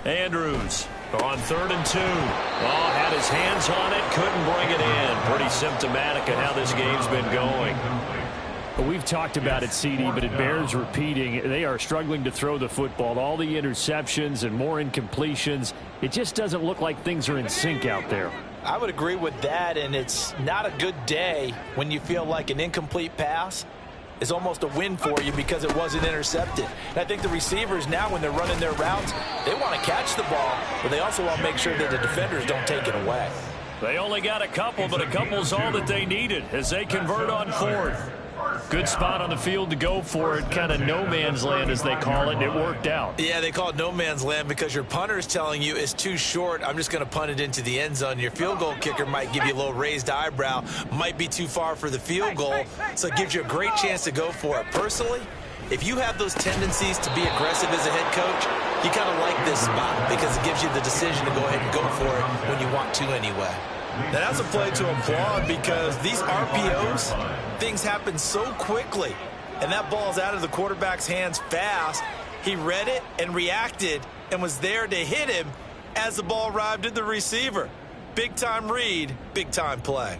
2. Andrews on 3rd and 2. Oh, had his hands on it, couldn't bring it in. Pretty symptomatic of how this game's been going. Well, we've talked about it, CD, but it bears repeating. They are struggling to throw the football. All the interceptions and more incompletions. It just doesn't look like things are in sync out there. I would agree with that, and it's not a good day when you feel like an incomplete pass is almost a win for you because it wasn't intercepted. And I think the receivers now, when they're running their routes, they want to catch the ball, but they also want to make sure that the defenders don't take it away. They only got a couple, but a couple's all that they needed as they convert on 4th. Good spot on the field to go for it. Kind of no man's land, as they call it. It worked out. Yeah, they call it no man's land because your punter is telling you it's too short. I'm just going to punt it into the end zone. Your field goal kicker might give you a little raised eyebrow. Might be too far for the field goal. So it gives you a great chance to go for it. Personally, if you have those tendencies to be aggressive as a head coach, you kind of like this spot because it gives you the decision to go ahead and go for it when you want to anyway. Now, that's a play to applaud because these RPOs, things happen so quickly. And that ball's out of the quarterback's hands fast. He read it and reacted and was there to hit him as the ball arrived at the receiver. Big-time read, big-time play.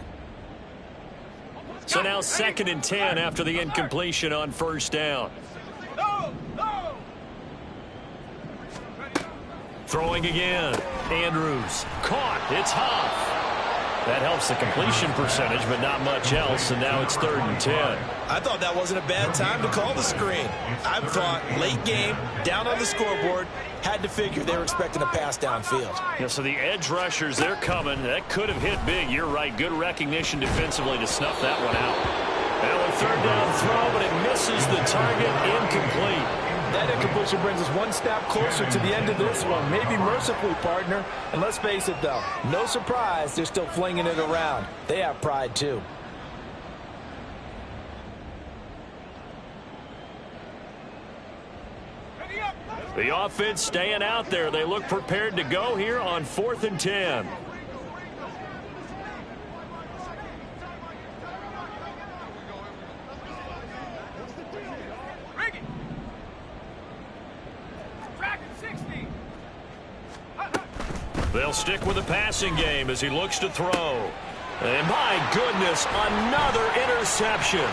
So now 2nd and 10 after the incompletion on 1st down. Throwing again. Andrews. Caught. It's Huff. That helps the completion percentage, but not much else, and now it's 3rd and 10. I thought that wasn't a bad time to call the screen. I thought late game, down on the scoreboard, had to figure they were expecting a pass downfield. Yeah, so the edge rushers, they're coming. That could have hit big. You're right. Good recognition defensively to snuff that one out. Now a 3rd down throw, but it misses the target, incomplete. That incompletion brings us one step closer to the end of this one. Maybe mercifully, partner. And let's face it, though, no surprise, they're still flinging it around. They have pride, too. The offense staying out there. They look prepared to go here on 4th and 10. They'll stick with the passing game as he looks to throw. And my goodness, another interception.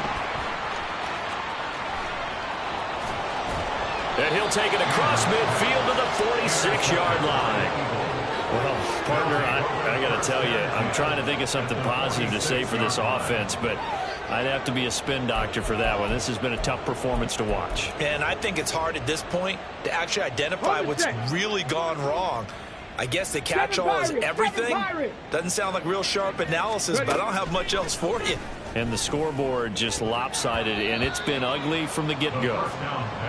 And he'll take it across midfield to the 46-yard line. Well, partner, I got to tell you, I'm trying to think of something positive to say for this offense, but I'd have to be a spin doctor for that one. This has been a tough performance to watch. And I think it's hard at this point to actually identify what's really gone wrong. I guess the catch-all is everything. Doesn't sound like real sharp analysis, but I don't have much else for you. And the scoreboard just lopsided, and it's been ugly from the get-go.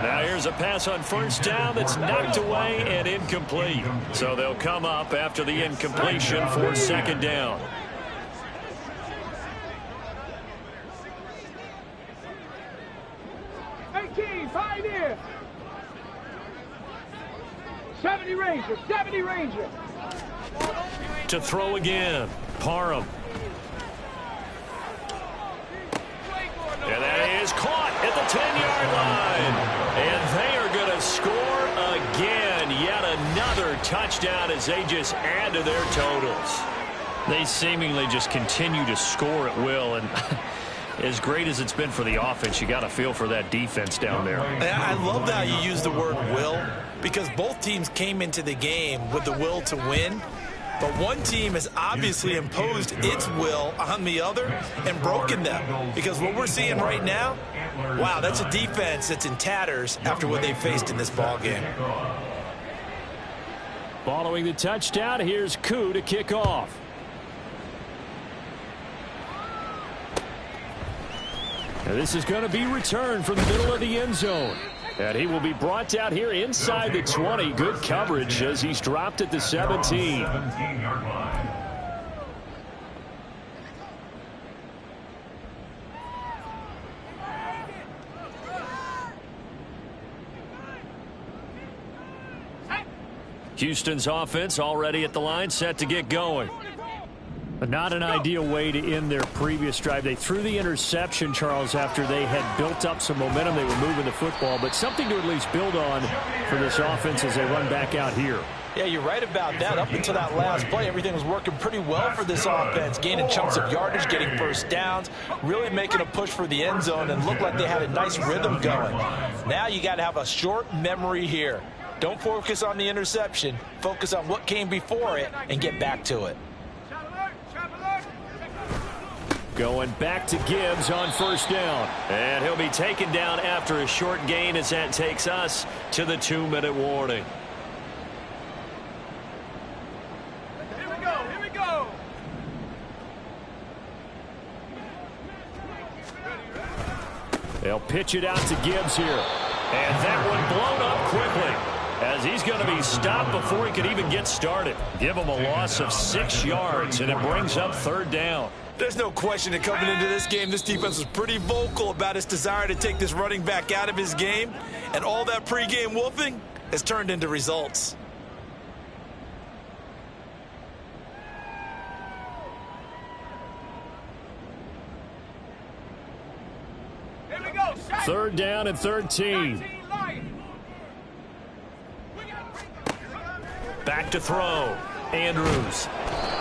Now here's a pass on 1st down that's knocked away and incomplete. So they'll come up after the incompletion for 2nd down. Pioneer. 70 Ranger, 70 Ranger. To throw again, Parham. And that is caught at the 10-yard line. And they are going to score again. touchdown as they just add to their totals. They seemingly just continue to score at will, and as great as it's been for the offense, you got to feel for that defense down there. I love how you use the word will, because both teams came into the game with the will to win. But one team has obviously imposed its will on the other and broken them. Because what we're seeing right now, wow, that's a defense that's in tatters after what they faced in this ballgame. Following the touchdown, here's Koo to kick off. And this is going to be returned from the middle of the end zone. And he will be brought down here inside the 20. Good coverage as he's dropped at the 17. 17-yard line. Houston's offense already at the line, set to get going. But not an ideal way to end their previous drive. They threw the interception, Charles, after they had built up some momentum. They were moving the football, but something to at least build on for this offense as they run back out here. Yeah, you're right about that. Up until that last play, everything was working pretty well for this offense, gaining chunks of yardage, getting first downs, really making a push for the end zone, and looked like they had a nice rhythm going. Now you got to have a short memory here. Don't focus on the interception. Focus on what came before it and get back to it. Going back to Gibbs on first down. And he'll be taken down after a short gain as that takes us to the 2-minute warning. Here we go, here we go. They'll pitch it out to Gibbs here. And that one blown up quickly, as he's going to be stopped before he could even get started. Give him a loss of 6 yards, and it brings up third down. There's no question that coming into this game, this defense was pretty vocal about its desire to take this running back out of his game. And all that pregame wolfing has turned into results. Here we go. Third down and 13. Back to throw. Andrews.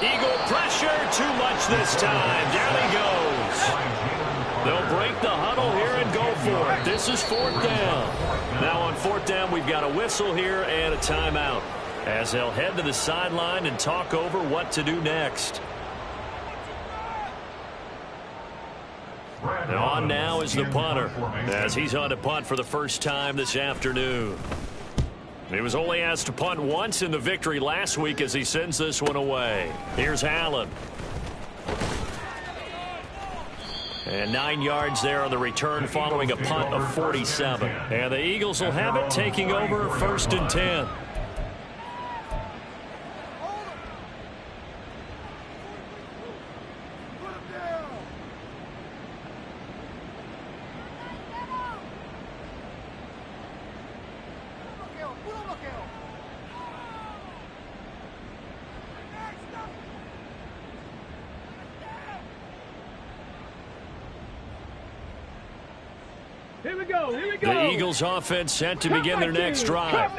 Eagle pressure, too much this time. Down he goes. They'll break the huddle here and go for it. This is fourth down. Now on fourth down, we've got a whistle here and a timeout, as they'll head to the sideline and talk over what to do next. And on now is the punter, as he's on to punt for the first time this afternoon. He was only asked to punt once in the victory last week as he sends this one away. Here's Allen. And 9 yards there on the return following a punt of 47. And the Eagles will have it, taking over first and 10. Here we go, here we go. The Eagles offense set to begin their next drive.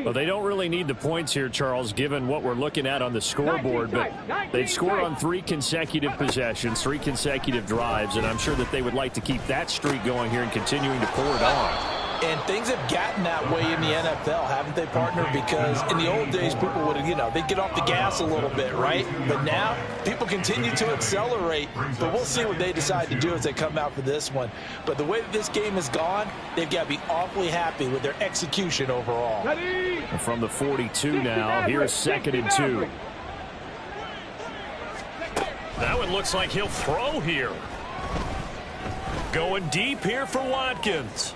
Well, they don't really need the points here, Charles, given what we're looking at on the scoreboard. But they've scored on 3 consecutive possessions, 3 consecutive drives, and I'm sure that they would like to keep that streak going here and continuing to pour it on. And things have gotten that way in the NFL, haven't they, partner? Because in the old days, people would, they'd get off the gas a little bit, right? But now, people continue to accelerate. But we'll see what they decide to do as they come out for this one. But the way that this game has gone, they've got to be awfully happy with their execution overall. And from the 42 now, here's 2nd and 2. That one looks like he'll throw here. Going deep here for Watkins.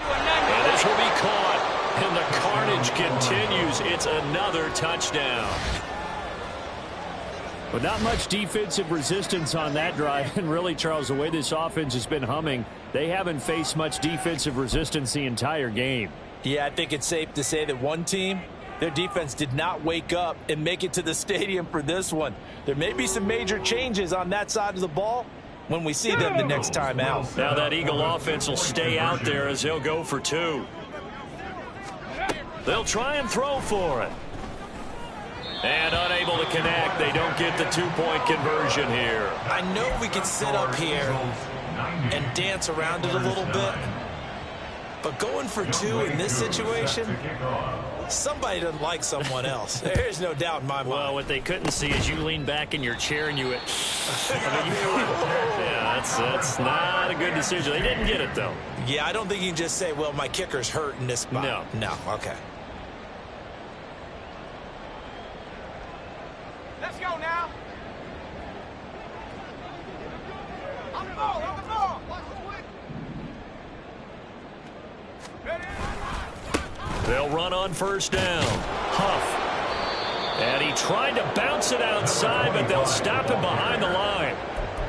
And this will be caught, and the carnage continues. It's another touchdown. But not much defensive resistance on that drive. And really, Charles, the way this offense has been humming, they haven't faced much defensive resistance the entire game. Yeah, I think it's safe to say that one team, their defense did not wake up and make it to the stadium for this one. There may be some major changes on that side of the ball when we see them the next time out. Now that Eagle offense will stay out there as they'll go for 2. They'll try and throw for it. And unable to connect. They don't get the two-point conversion here. I know we can sit up here and dance around it a little bit, but going for two in this situation, somebody doesn't like someone else. There's no doubt in my mind. Well, what they couldn't see is you lean back in your chair and you went, yeah, that's not a good decision. They didn't get it, though. Yeah, I don't think you can just say, well, my kicker's hurt in this spot. No, okay. Let's go now. On the ball, on the ball. They'll run on first down. Huff. And he tried to bounce it outside, but they'll stop him behind the line.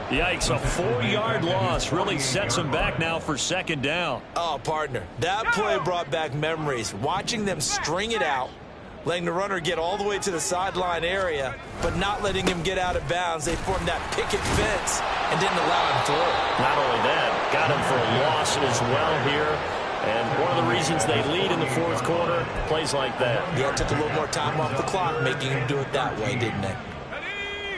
Yikes, a 4-yard loss really sets him back now for second down. Oh, partner, that play brought back memories. Watching them string it out, letting the runner get all the way to the sideline area, but not letting him get out of bounds. They formed that picket fence and didn't allow him through. Not only that, got him for a loss as well here. And one of the reasons they lead in the fourth quarter, plays like that. Yeah, it took a little more time off the clock, making him do it that way, didn't they?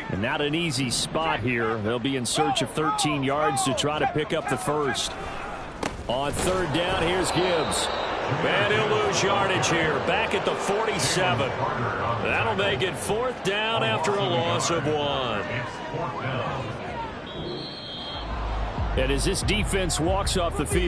And not an easy spot here. They'll be in search of 13 yards to try to pick up the first. On third down, here's Gibbs. And he'll lose yardage here, back at the 47. That'll make it fourth down after a loss of 1. And as this defense walks off the field,